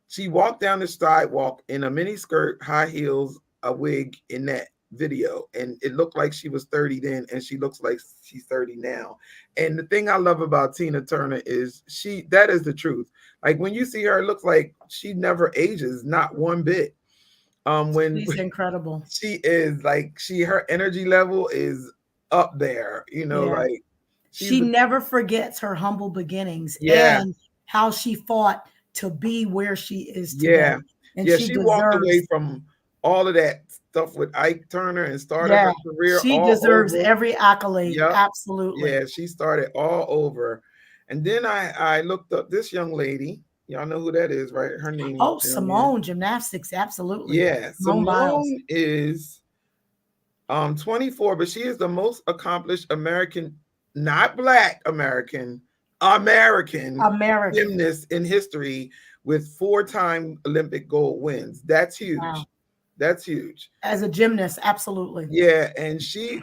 she walked down the sidewalk in a mini skirt, high heels, a wig in that video. And it looked like she was 30 then, and she looks like she's 30 now. And the thing I love about Tina Turner is that is the truth. Like when you see her, it looks like she never ages, not one bit. When She's incredible. she is like her energy level is up there, Yeah. like she's She never forgets her humble beginnings yeah, and how she fought to be where she is today. yeah, And yeah. she She walked away deserves, from all of that stuff with Ike Turner and started yeah, her career she all deserves over. every accolade. Yep. Absolutely. Yeah, she started all over. And then I looked up this young lady. Y'all know who that is, right? Her name is Oh, down there. Simone gymnastics, absolutely. Yeah, Simone Biles. Simone is 24, but she is the most accomplished American, not Black American American. gymnast in history with 4-time Olympic gold wins. That's huge. Wow. That's huge. As a gymnast, absolutely. Yeah, and she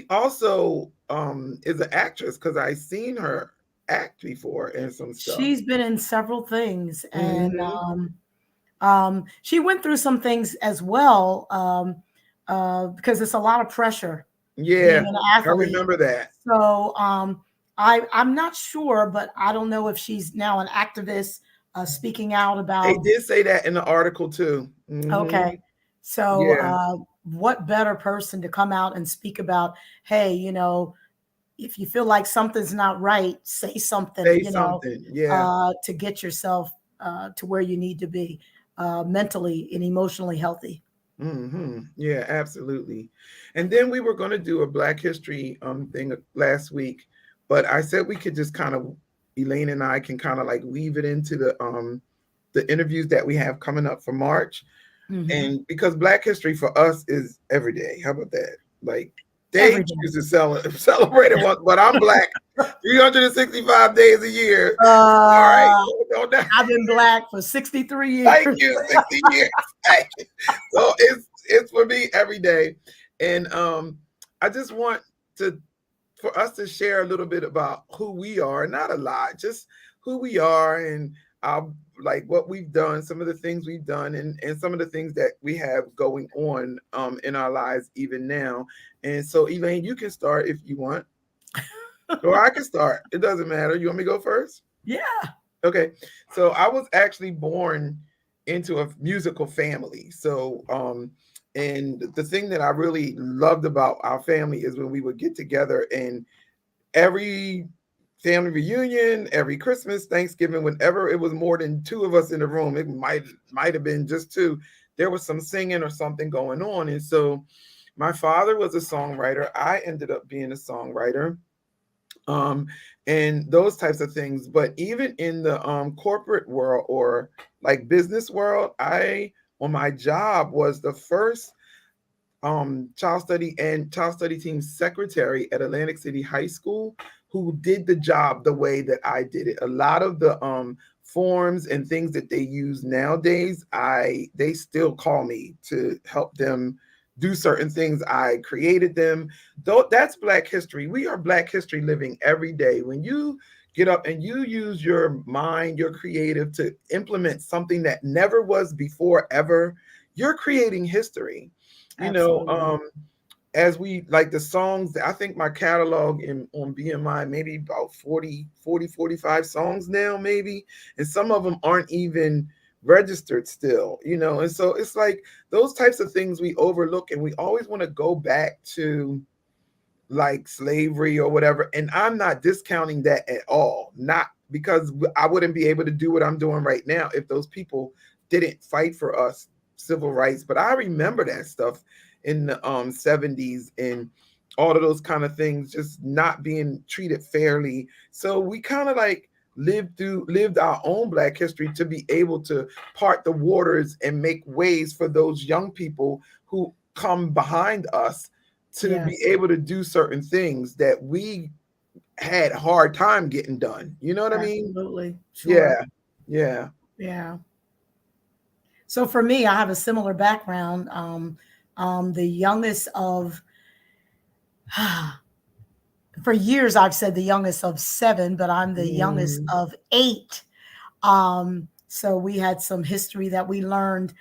also is an actress because I seen her act before and some stuff. She's been in several things, and Hmm. she went through some things as well, because it's a lot of pressure being Yeah, an I athlete. remember that. So I'm not sure, but I don't know if she's now an activist, speaking out They about. did say that in the article too. Okay, so Yeah, what better person to come out and speak about? Hey, if you feel like something's not right, say something. say something. Yeah. To get yourself to where you need to be, mentally and emotionally healthy. Yeah, absolutely. And then we were going to do a Black History thing last week, but I said we could just kind of Elaine and I can kind of like weave it into the interviews that we have coming up for March. Mhm. And because Black History for us is every day. How about that? Like they Every day. choose to celebrate it once, but I'm Black 365 days a year. All right. I've been Black for 63 years. Thank you, 60 years. Thank you. So it's for me every day. And I just want for us to share a little bit about who we are, not a lot, just who we are and like what we've done, some of the things we've done and some of the things that we have going on in our lives even now. And so Elaine, you can start if you want. Or I can start. It doesn't matter. You want me to go first? Yeah. Okay. So I was actually born into a musical family. So and the thing that I really loved about our family is when we would get together and every family reunion, every Christmas, Thanksgiving, whenever it was more than two of us in the room, it might have been just two, there was some singing or something going on. And so my father was a songwriter. I ended up being a songwriter. And those types of things. But even in the corporate world or like business world, I on my job was the first child study team secretary at Atlantic City High School who did the job the way that I did it. A lot of the forms and things that they use nowadays, they still call me to help them do certain things. I created them. Though that's Black history. We are Black history living every day. When you get up and you use your mind, your creative to implement something that never was before ever, you're creating history. Absolutely. As we like the songs, I think my catalog on BMI maybe about 45 songs now maybe, and some of them aren't even registered still, and so it's like those types of things we overlook and we always want to go back to like slavery or whatever, and I'm not discounting that at all, not because I wouldn't be able to do what I'm doing right now if those people didn't fight for us civil rights. But I remember that stuff in the 70s and all of those kind of things just not being treated fairly. So we kind of like lived our own Black history to be able to part the waters and make ways for those young people who come behind us to be able to do certain things that we had a hard time getting done. You know what I mean? Absolutely. Sure. Yeah. Yeah. So for me, I have a similar background. The youngest of, for years I've said the youngest of 7, but I'm the youngest of 8. So we had some history that we learned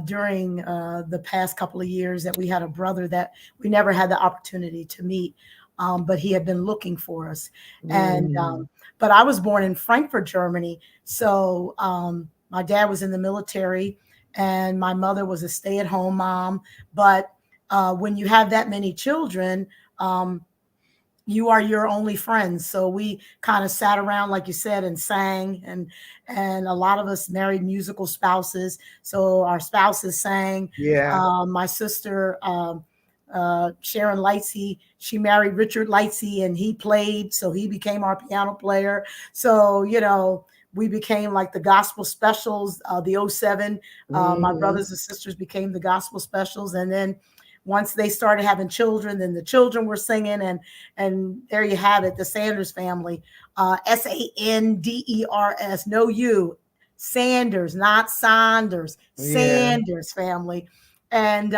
during the past couple of years, that we had a brother that we never had the opportunity to meet, but he had been looking for us. And but I was born in Frankfurt, Germany. So my dad was in the military, and my mother was a stay-at-home mom. But when you have that many children, you are your only friends. So we kind of sat around, like you said, and sang, and a lot of us married musical spouses. So our spouses sang. Yeah. My sister, Sharon Lightsey, she married Richard Lightsey, and he played, so he became our piano player. So, you know, we became like the gospel specials, the '07. My brothers and sisters became the gospel specials. And then once they started having children, then the children were singing, and there you have it, the Sanders family. Sanders, no you, Sanders, not Saunders, Sanders family. And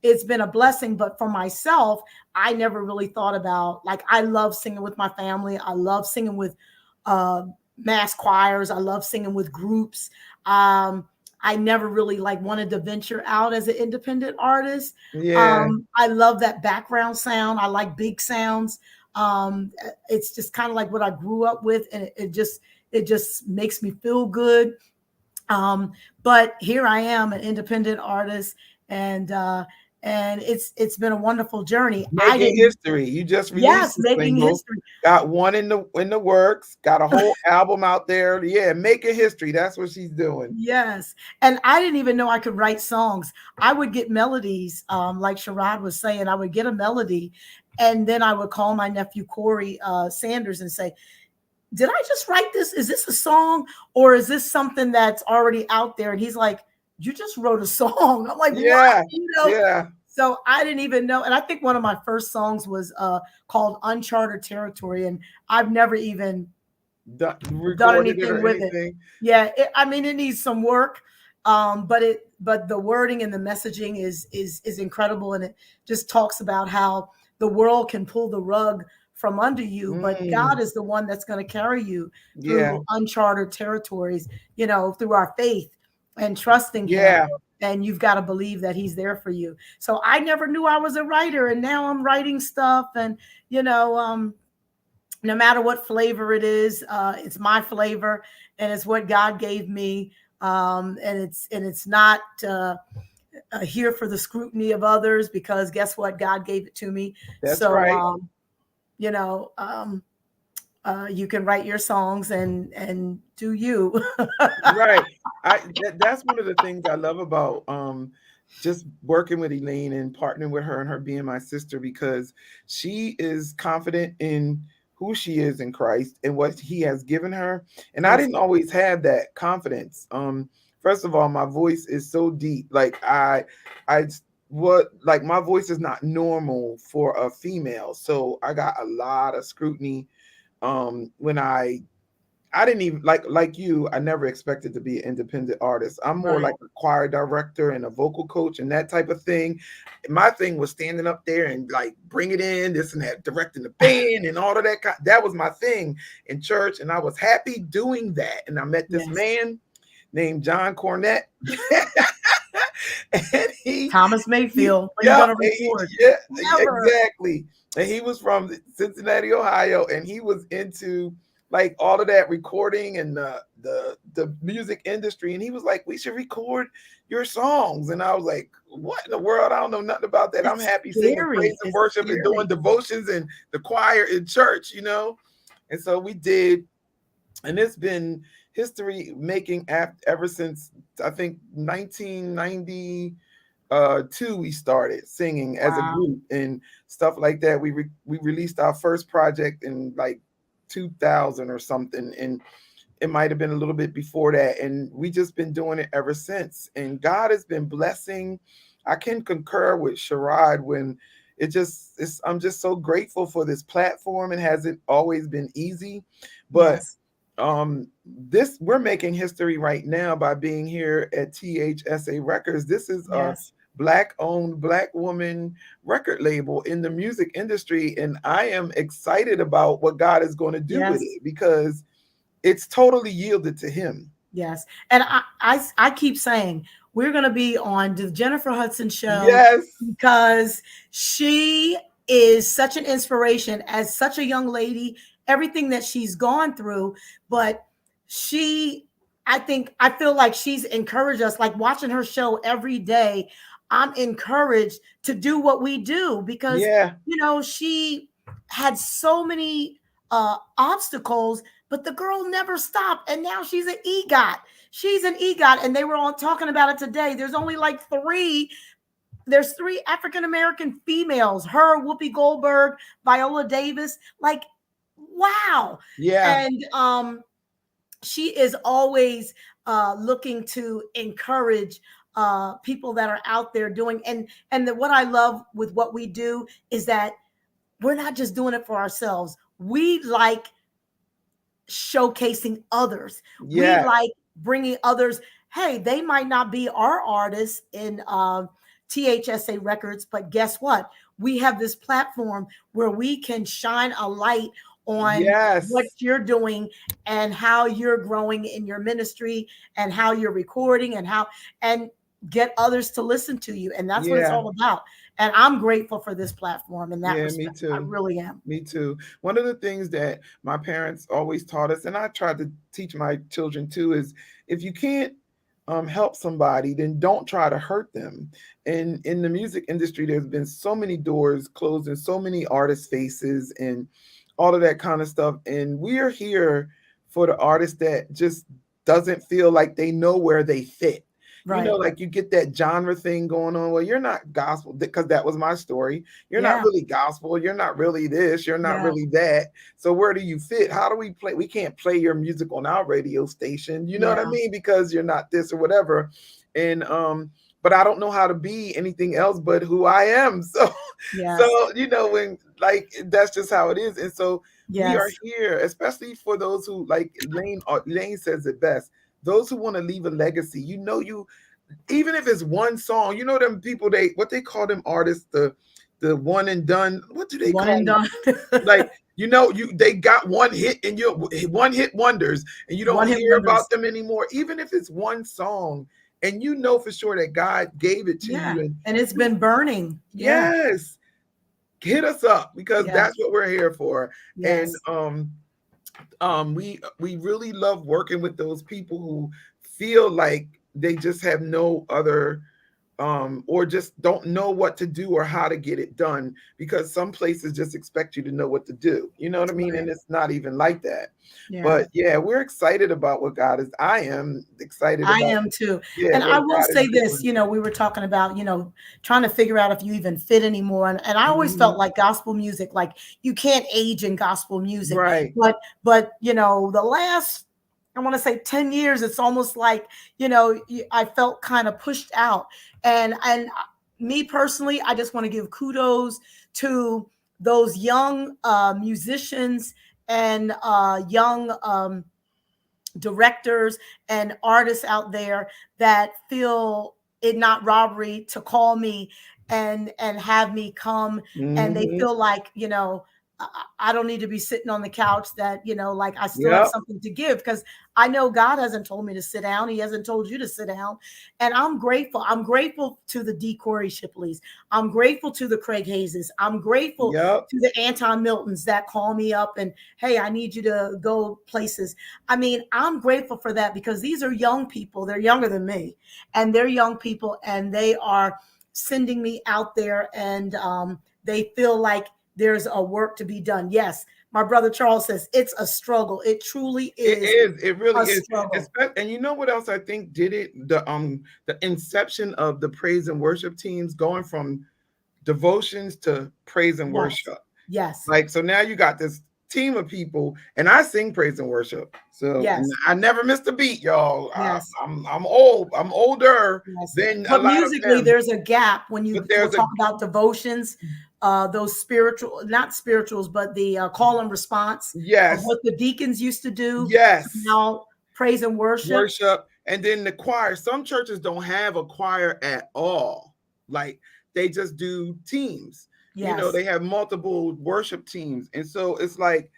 it's been a blessing. But for myself, I never really thought about, like, I love singing with my family. I love singing with mass choirs. I love singing with groups. I never really like wanted to venture out as an independent artist. Yeah. I love that background sound. I like big sounds. It's just kind of like what I grew up with, and it just makes me feel good. But here I am, an independent artist, and it's been a wonderful journey. Making history. You just released a making single. history. Got one in the works. Got a whole album out there. Yeah, making history. That's what she's doing. Yes, and I didn't even know I could write songs. I would get melodies, like CHERROD was saying. I would get a melody, and then I would call my nephew Corey Sanders and say, "Did I just write this? Is this a song, or is this something that's already out there?" And he's like, "You just wrote a song." I'm like, yeah, "What?" You know? Yeah. So I didn't even know. And I think one of my first songs was called Uncharted Territory. And I've never even done anything with it. Yeah. I mean, it needs some work. But the wording and the messaging is incredible. And it just talks about how the world can pull the rug from under you, but God is the one that's going to carry you through uncharted territories, you know, through our faith and trusting him. And you've got to believe that he's there for you. So I never knew I was a writer, and now I'm writing stuff. And, you know, no matter what flavor it is, it's my flavor, and it's what God gave me. And it's not here for the scrutiny of others, because guess what? God gave it to me. That's right. You know, you can write your songs and do you. Right. That's one of the things I love about just working with Elaine and partnering with her, and her being my sister, because she is confident in who she is in Christ and what he has given her. And I didn't always have that confidence. First of all, my voice is so deep. Like my voice is not normal for a female. So I got a lot of scrutiny when I didn't even like you. I never expected to be an independent artist. I'm more like a choir director and a vocal coach and that type of thing. My thing was standing up there and like bring it in, this and that, directing the band and all of that. That was my thing in church, and I was happy doing that. And I met this man named John Cornett. And Thomas Mayfield. Exactly. And he was from Cincinnati, Ohio, and he was into like all of that recording and the music industry. And he was like, "We should record your songs." And I was like, "What in the world? I don't know nothing about that. I'm happy singing praise and worship and doing devotions and the choir in church, you know." And so we did, and it's been history making ever since, I think, 1992. We started singing as a group and stuff like that. We released our first project in like 2000 or something, and it might have been a little bit before that, and we just been doing it ever since. And God has been blessing. I can concur with CHERROD when I'm just so grateful for this platform. It hasn't always been easy, but we're making history right now by being here at T.H.S.A Records. This is a Black-owned, Black woman record label in the music industry, and I am excited about what God is going to do with it, because it's totally yielded to him. Yes, and I keep saying we're going to be on the Jennifer Hudson show, because she is such an inspiration as such a young lady, everything that she's gone through, but she I feel like she's encouraged us, like watching her show every day. I'm encouraged to do what we do because, she had so many obstacles, but the girl never stopped. And now she's an EGOT. She's an EGOT. And they were all talking about it today. There's only like there's 3 African-American females, her, Whoopi Goldberg, Viola Davis. Like, wow. Yeah. And she is always looking to encourage people that are out there doing. And what I love with what we do is that we're not just doing it for ourselves. We like showcasing others. Yeah. We like bringing others. Hey, they might not be our artists in T.H.S.A. Records, but guess what? We have this platform where we can shine a light on what you're doing and how you're growing in your ministry and how you're recording and get others to listen to you. And that's what it's all about. And I'm grateful for this platform in that respect. Me too. I really am. Me too. One of the things that my parents always taught us, and I try to teach my children too, is if you can't help somebody, then don't try to hurt them. And in the music industry, there's been so many doors closed and so many artists' faces and all of that kind of stuff. And we're here for the artist that just doesn't feel like they know where they fit. Right. Like you get that genre thing going on. Well, you're not gospel, because that was my story. You're not really gospel. You're not really this. You're not really that. So where do you fit? How do we play? We can't play your music on our radio station. You know what I mean? Because you're not this or whatever. And but I don't know how to be anything else but who I am. So when like that's just how it is. And so we are here, especially for those who, like Elaine says it best. Those who want to leave a legacy, even if it's one song, them people, what they call them artists, the one and done. What do they call them? Like, they got one hit and you're one hit wonders and you don't hear about them anymore. Even if it's one song and for sure that God gave it to you. And it's been burning. Yes. Hit us up because that's what we're here for. Yes. And we really love working with those people who feel like they just have no other or just don't know what to do or how to get it done, because some places just expect you to know what to do. You know what I mean? Right. And it's not even like that. Yeah. But we're excited about what God is. I am excited. I am too. And I will say this, we were talking about, trying to figure out if you even fit anymore. And I always felt like gospel music, like you can't age in gospel music. Right. But the last, I want to say 10 years, it's almost like, I felt kind of pushed out. And me personally, I just want to give kudos to those young musicians and young directors and artists out there that feel it not robbery to call me and have me come. And they feel like, I don't need to be sitting on the couch, that, like I still have something to give, because I know God hasn't told me to sit down. He hasn't told you to sit down. And I'm grateful. I'm grateful to the D. Corey Shipleys. I'm grateful to the Craig Hayeses. I'm grateful to the Anton Miltons that call me up and, hey, I need you to go places. I mean, I'm grateful for that, because these are young people. They're younger than me, and they're young people, and they are sending me out there, and they feel like there's a work to be done. Yes, my brother Charles says it's a struggle. It truly is. It is. It really is. Struggle. And you know what else I think did it? The inception of the praise and worship teams, going from devotions to praise and worship. Yes. Like, so now you got this team of people, and I sing praise and worship. So I never missed a beat, y'all. Yes. I'm old. I'm older than but musically, there's a gap when you talk about devotions. Those not spirituals, but the call and response. Yes. Of what the deacons used to do. Yes. Now praise and worship. And then the choir. Some churches don't have a choir at all. Like, they just do teams. Yes. They have multiple worship teams. And so it's like,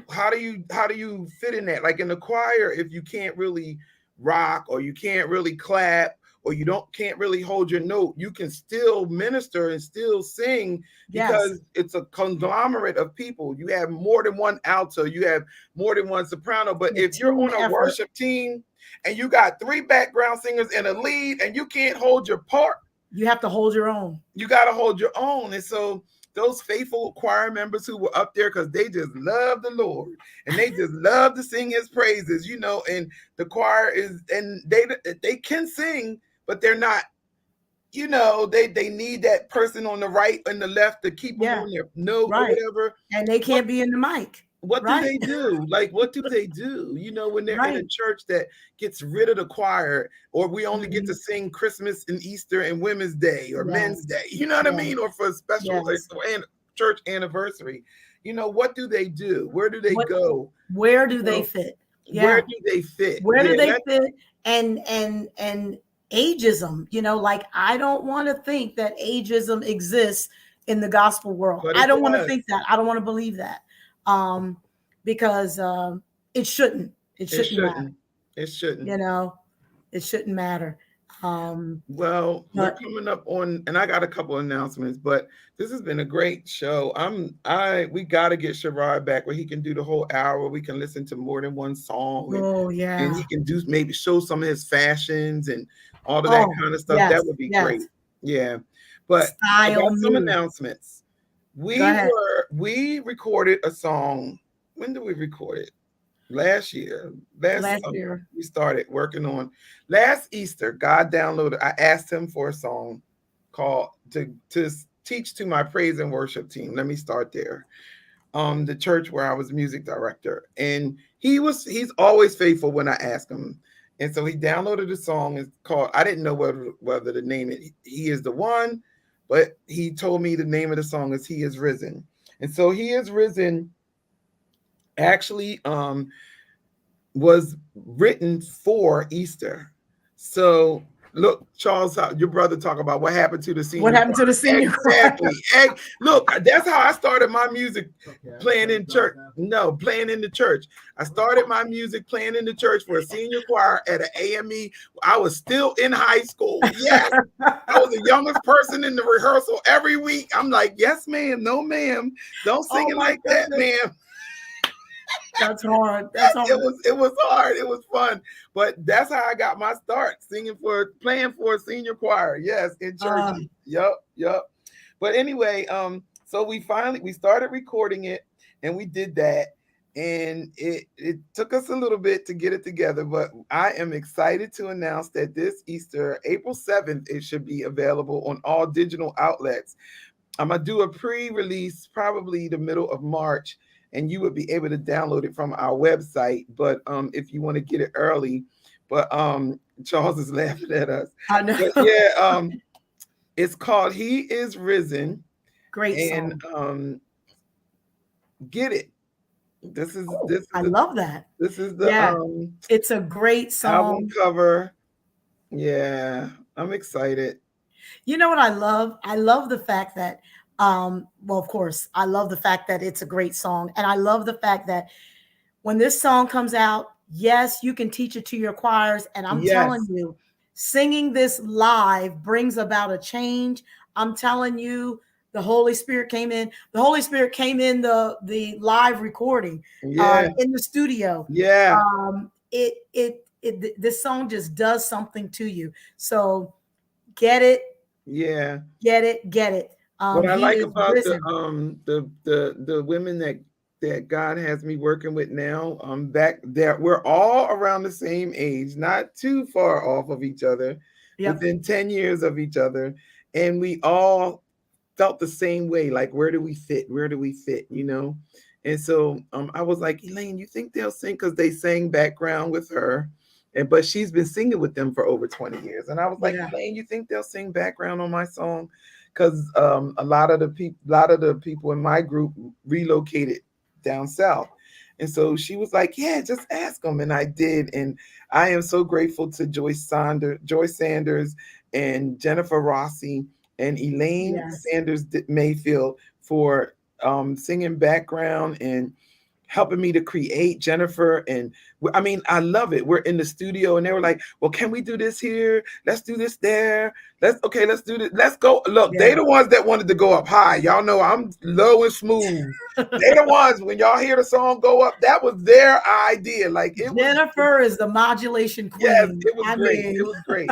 how do you fit in that? Like in the choir, if you can't really rock or you can't really clap or you can't really hold your note, you can still minister and still sing because it's a conglomerate of people. You have more than one alto, you have more than one soprano. But if you're on a worship team and you got 3 background singers and a lead and you can't hold your part, you have to hold your own. You got to hold your own. And so those faithful choir members who were up there because they just love the Lord and they just love to sing his praises, you know, and the choir is, and they can sing, but they're not, you know, they need that person on the right and the left to keep them on their note or whatever. And they can't be in the mic. What do they do? Like, what do they do? You know, when they're in a church that gets rid of the choir, or we only get to sing Christmas and Easter and Women's Day or Men's Day, you know what I mean? Or for a special church anniversary. You know, what do they do? Where do they go? Where do they fit? Where do they fit? Where do they fit? And ageism, you know, like, I don't want to think that ageism exists in the gospel world. I don't want to think that. I don't want to believe that. Because it shouldn't. It shouldn't matter. It shouldn't. You know, it shouldn't matter. Well, we're coming up on, and I got a couple of announcements, but this has been a great show. We got to get CHERROD back where he can do the whole hour, where we can listen to more than one song. And he can maybe show some of his fashions and all of that kind of stuff. That would be great. Yeah. But I got some announcements. We recorded a song. When did we record it? Last year. Last year. We started working on last Easter. God downloaded. I asked him for a song called to teach to my praise and worship team. Let me start there. The church where I was music director. And he's always faithful when I ask him. And so he downloaded a song. It's called, I didn't know whether to name it He Is the One, but he told me the name of the song is He Is Risen. And so He Is Risen actually was written for Easter. So look, Charles, your brother talk about what happened to the senior. What happened to the senior? Exactly. Look, that's how I started my music playing in church. No, playing in the church. I started my music playing in the church for a senior choir at an AME. I was still in high school. Yes. I was the youngest person in the rehearsal every week. I'm like, yes, ma'am. No, ma'am. Don't sing it like that, ma'am. That's hard. That's hard. It was hard. It was fun. But that's how I got my start, playing for a senior choir. Yes, in church. Yep. But anyway, so we started recording it, and we did that. And it took us a little bit to get it together, but I am excited to announce that this Easter, April 7th, it should be available on all digital outlets. I'm going to do a pre-release probably the middle of March, and you would be able to download it from our website. But if you want to get it early, but Charles is laughing at us. I know. But yeah, it's called He Is Risen. Great song. And get it. This is I love that. This is the it's a great song. Album cover. Yeah, I'm excited. You know what I love? I love the fact that well, of course, I love the fact that it's a great song. And I love the fact that when this song comes out, yes, you can teach it to your choirs. And I'm telling you, singing this live brings about a change. I'm telling you, the Holy Spirit came in. The Holy Spirit came in the live recording in the studio. Yeah. This song just does something to you. So get it. Yeah. Get it. What I like about the women that God has me working with now, back there, we're all around the same age, not too far off of each other, within 10 years of each other. And we all felt the same way, like, where do we fit? Where do we fit? You know? And so I was like, Elaine, you think they'll sing? Because they sang background with her. But she's been singing with them for over 20 years. And I was like, Elaine, you think they'll sing background on my song? Because a lot of the people in my group relocated down south. And so she was like, yeah, just ask them. And I did. And I am so grateful to Joyce Sanders and Jennifer Rossi and Elaine Sanders Mayfield for singing background. And helping me to create, Jennifer. And I mean, I love it. We're in the studio and they were like, well, can we do this here? Let's do this there. Let's do this. Let's go. Look, they the ones that wanted to go up high. Y'all know I'm low and smooth. They the ones, when y'all hear the song go up, that was their idea. Like Jennifer is the modulation queen. Yes, it was great. It was great.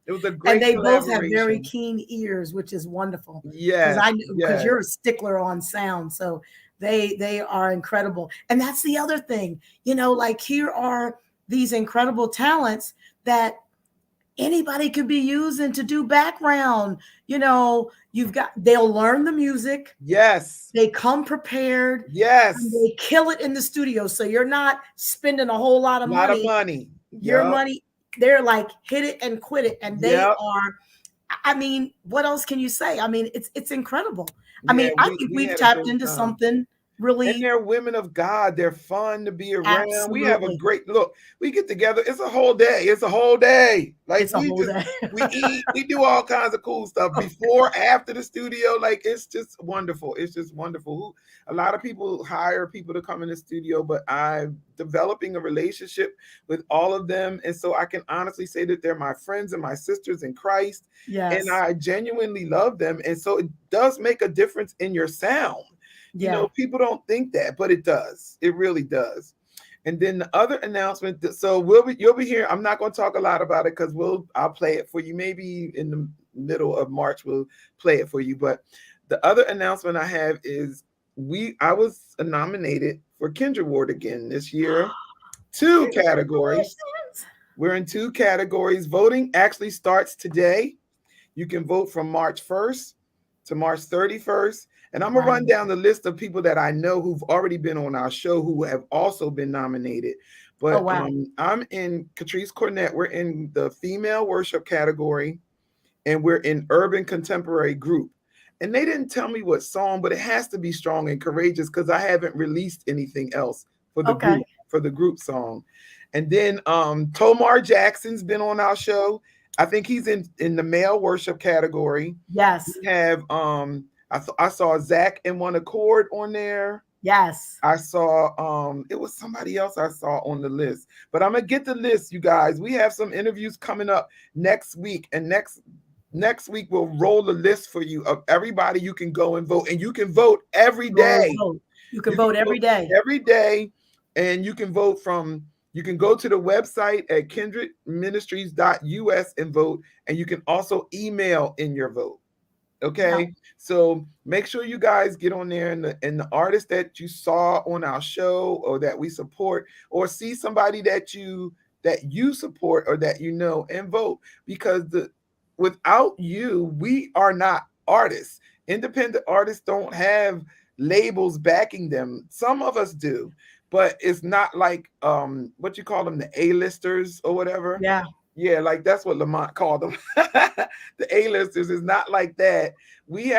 It was a great and they both have collaboration. very keen ears, which is wonderful. Yeah, because you're a stickler on sound, so they are incredible. And that's the other thing, you know, like here are these incredible talents that anybody could be using to do background. You know, they'll learn the music. Yes. They come prepared. Yes. And they kill it in the studio. So you're not spending a whole lot of money. Your money, they're like hit it and quit it. And they are, I mean, what else can you say? I mean, it's incredible. I mean, I think we've tapped into something really. And they're women of God. They're fun to be around. Absolutely. We have a great look. We get together. It's a whole day. It's a whole day. Like we eat. We do all kinds of cool stuff before, after the studio. Like it's just wonderful. It's just wonderful. A lot of people hire people to come in the studio, but I'm developing a relationship with all of them, and so I can honestly say that they're my friends and my sisters in Christ. Yes. And I genuinely love them, and so it does make a difference in your sound. You know, people don't think that, but it does. It really does. And then the other announcement, so you'll be here. I'm not going to talk a lot about it because I'll play it for you. Maybe in the middle of March we'll play it for you. But the other announcement I have is I was nominated for Kindred Award again this year. 2 categories. We're in 2 categories. Voting actually starts today. You can vote from March 1st to March 31st. And I'm going to run down the list of people that I know who've already been on our show who have also been nominated. But I'm in Katrice Cornett. We're in the female worship category, and we're in urban contemporary group. And they didn't tell me what song, but it has to be Strong and Courageous because I haven't released anything else for the group song. And then Tomar Jackson's been on our show. I think he's in the male worship category. Yes. We have I saw Zach in One Accord on there. Yes. I saw it was somebody else I saw on the list. But I'm gonna get the list, you guys. We have some interviews coming up next week, and next week we'll roll the list for you of everybody you can go and vote. And you can vote every day. You can vote every day. Every day. And you can vote you can go to the website at kindredministries.us and vote. And you can also email in your vote. Okay, so make sure you guys get on there and the artist that you saw on our show or that we support, or see somebody that you support or that you know, and vote, because without you, we are not artists. Independent artists don't have labels backing them. Some of us do, but it's not like what you call them, the A-listers or whatever. Yeah, like that's what Lamont called them. The A-listers is not like that. We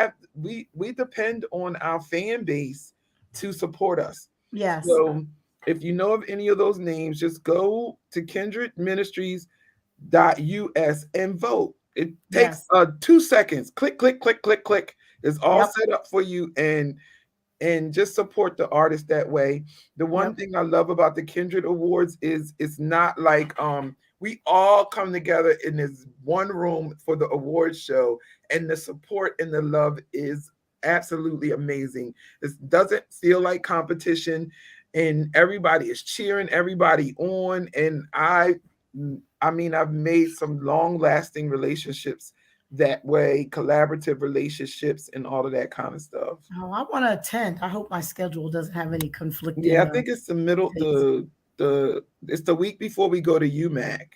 depend on our fan base to support us. Yes. So if you know of any of those names, just go to kindredministries.us and vote. It takes 2 seconds. Click, click, click, click, click. It's all set up for you, and just support the artist that way. The one thing I love about the Kindred Awards is it's not like we all come together in this one room for the awards show, and the support and the love is absolutely amazing. It doesn't feel like competition, and everybody is cheering everybody on. And I mean, I've made some long-lasting relationships that way, collaborative relationships and all of that kind of stuff. Oh, I want to attend. I hope my schedule doesn't have any conflicting. Yeah, I think it's the middle, it's the week before we go to UMAC.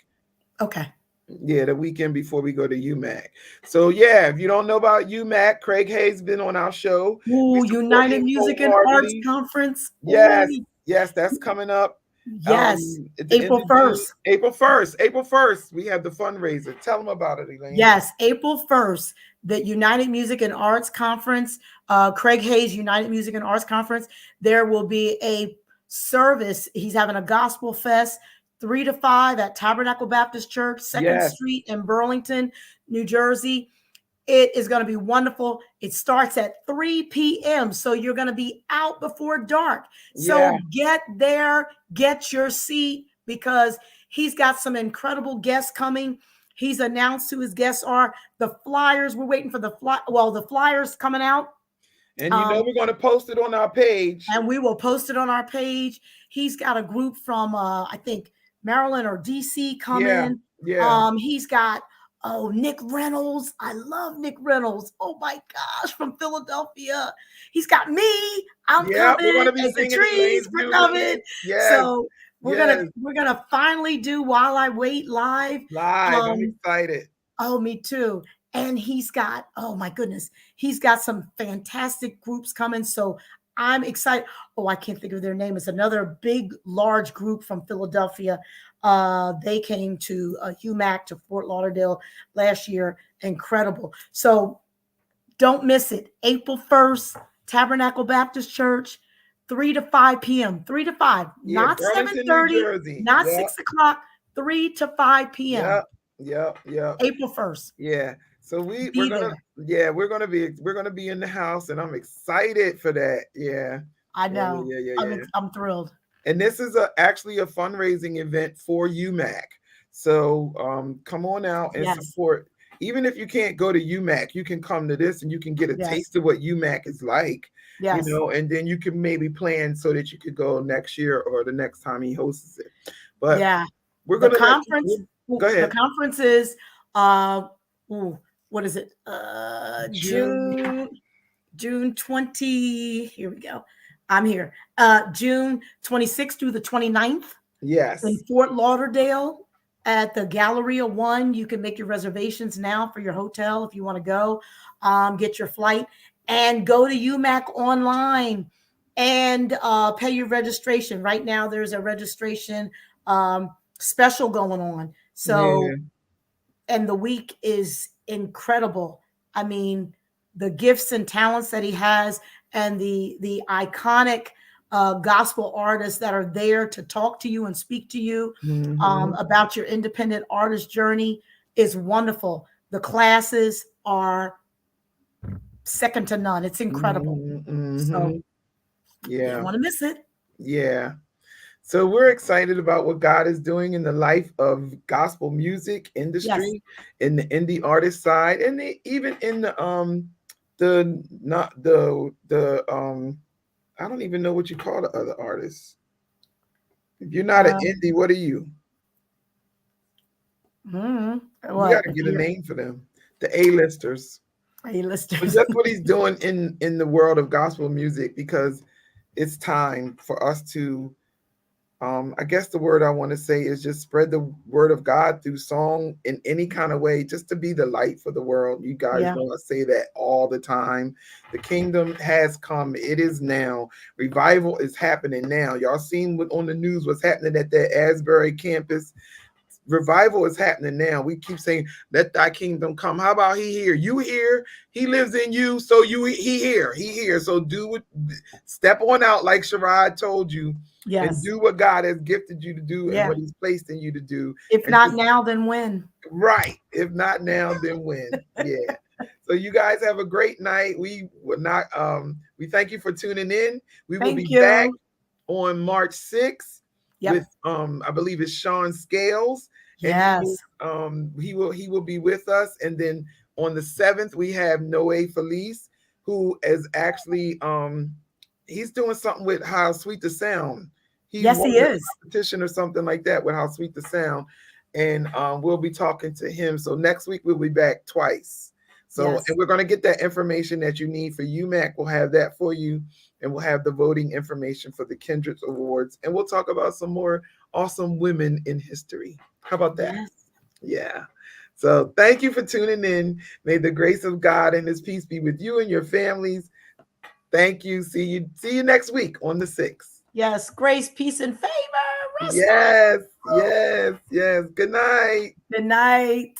Okay. Yeah, the weekend before we go to UMAC. So yeah, if you don't know about UMAC, Craig Hayes been on our show. Ooh, United Music and Arts Conference. Yes, yes, that's coming up. Yes, April 1st. April 1st. We have the fundraiser. Tell them about it, Elaine. Yes, April 1st, the United Music and Arts Conference, Craig Hayes United Music and Arts Conference. There will be a service. He's having a gospel fest 3 to 5 at Tabernacle Baptist Church, 2nd Street in Burlington, New Jersey. It is going to be wonderful. It starts at 3 p.m. So you're going to be out before dark. So get there, get your seat, because he's got some incredible guests coming. He's announced who his guests are. The flyers, we're waiting for the flyers coming out. And we're going to post it on our page. And we will post it on our page. He's got a group from, I think, Maryland or DC coming. Yeah. He's got, Nick Reynolds. I love Nick Reynolds. Oh, my gosh, from Philadelphia. He's got me. I'm coming. We're going to be and singing Katrice, we're coming. Yes. So we're gonna finally do While I Wait live. I'm excited. Oh, me too. And he's got, oh my goodness, he's got some fantastic groups coming. So I'm excited. Oh, I can't think of their name. It's another big, large group from Philadelphia. They came to UMAC, to Fort Lauderdale last year. Incredible. So don't miss it. April 1st, Tabernacle Baptist Church, 3 to 5 p.m. 3 to 5, not 7:30, not 6 o'clock, 3 to 5 p.m. Yep. April 1st. Yeah. So we're gonna be in the house, and I'm excited for that. Yeah. I know. Yeah. I'm thrilled. And this is actually a fundraising event for UMAC. So come on out and support. Even if you can't go to UMAC, you can come to this and you can get a taste of what UMAC is like. Yes. And then you can maybe plan so that you could go next year or the next time he hosts it. But we're gonna go ahead. The conference is what is it? June 20. Here we go. I'm here. June 26th through the 29th. Yes. In Fort Lauderdale at the Galleria 1. You can make your reservations now for your hotel if you want to go. Get your flight. And go to UMAC online and pay your registration. Right now, there's a registration special going on. So, and the week is incredible. I mean, the gifts and talents that he has, and the iconic gospel artists that are there to talk to you and speak to you about your independent artist journey is wonderful. The classes are second to none. It's incredible. So you don't want to miss it. Yeah. So we're excited about what God is doing in the life of gospel music industry, in the indie artist side, and even in the I don't even know what you call the other artists. If you're not an indie, what are you? You got to get a name for them. The A-listers. A-listers. That's what he's doing in the world of gospel music, because it's time for us to, I guess the word I want to say is just spread the word of God through song in any kind of way, just to be the light for the world. You guys know I say that all the time. The kingdom has come. It is now. Revival is happening now. Y'all seen on the news what's happening at that Asbury campus. Revival is happening now. We keep saying, let thy kingdom come. How about he here? You here? He lives in you. So he here. So step on out like CHERROD told you. Yes. And do what God has gifted you to do and what he's placed in you to do. If not now, then when? Right. If not now, then when? Yeah. So you guys have a great night. We thank you for tuning in. We will be back on March 6th with I believe it's Sean Scales. Yes. He will be with us. And then on the 7th, we have Noe Felice, who is actually he's doing something with How Sweet the Sound. He is. A competition or something like that with How Sweet the Sound. And we'll be talking to him. So next week we'll be back twice. So and we're going to get that information that you need for UMAC. We'll have that for you. And we'll have the voting information for the Kindred Awards. And we'll talk about some more awesome women in history. How about that? Yes. Yeah. So thank you for tuning in. May the grace of God and his peace be with you and your families. Thank you. See you next week on the 6th. Yes. Grace, peace, and favor. Yes. Good night. Good night.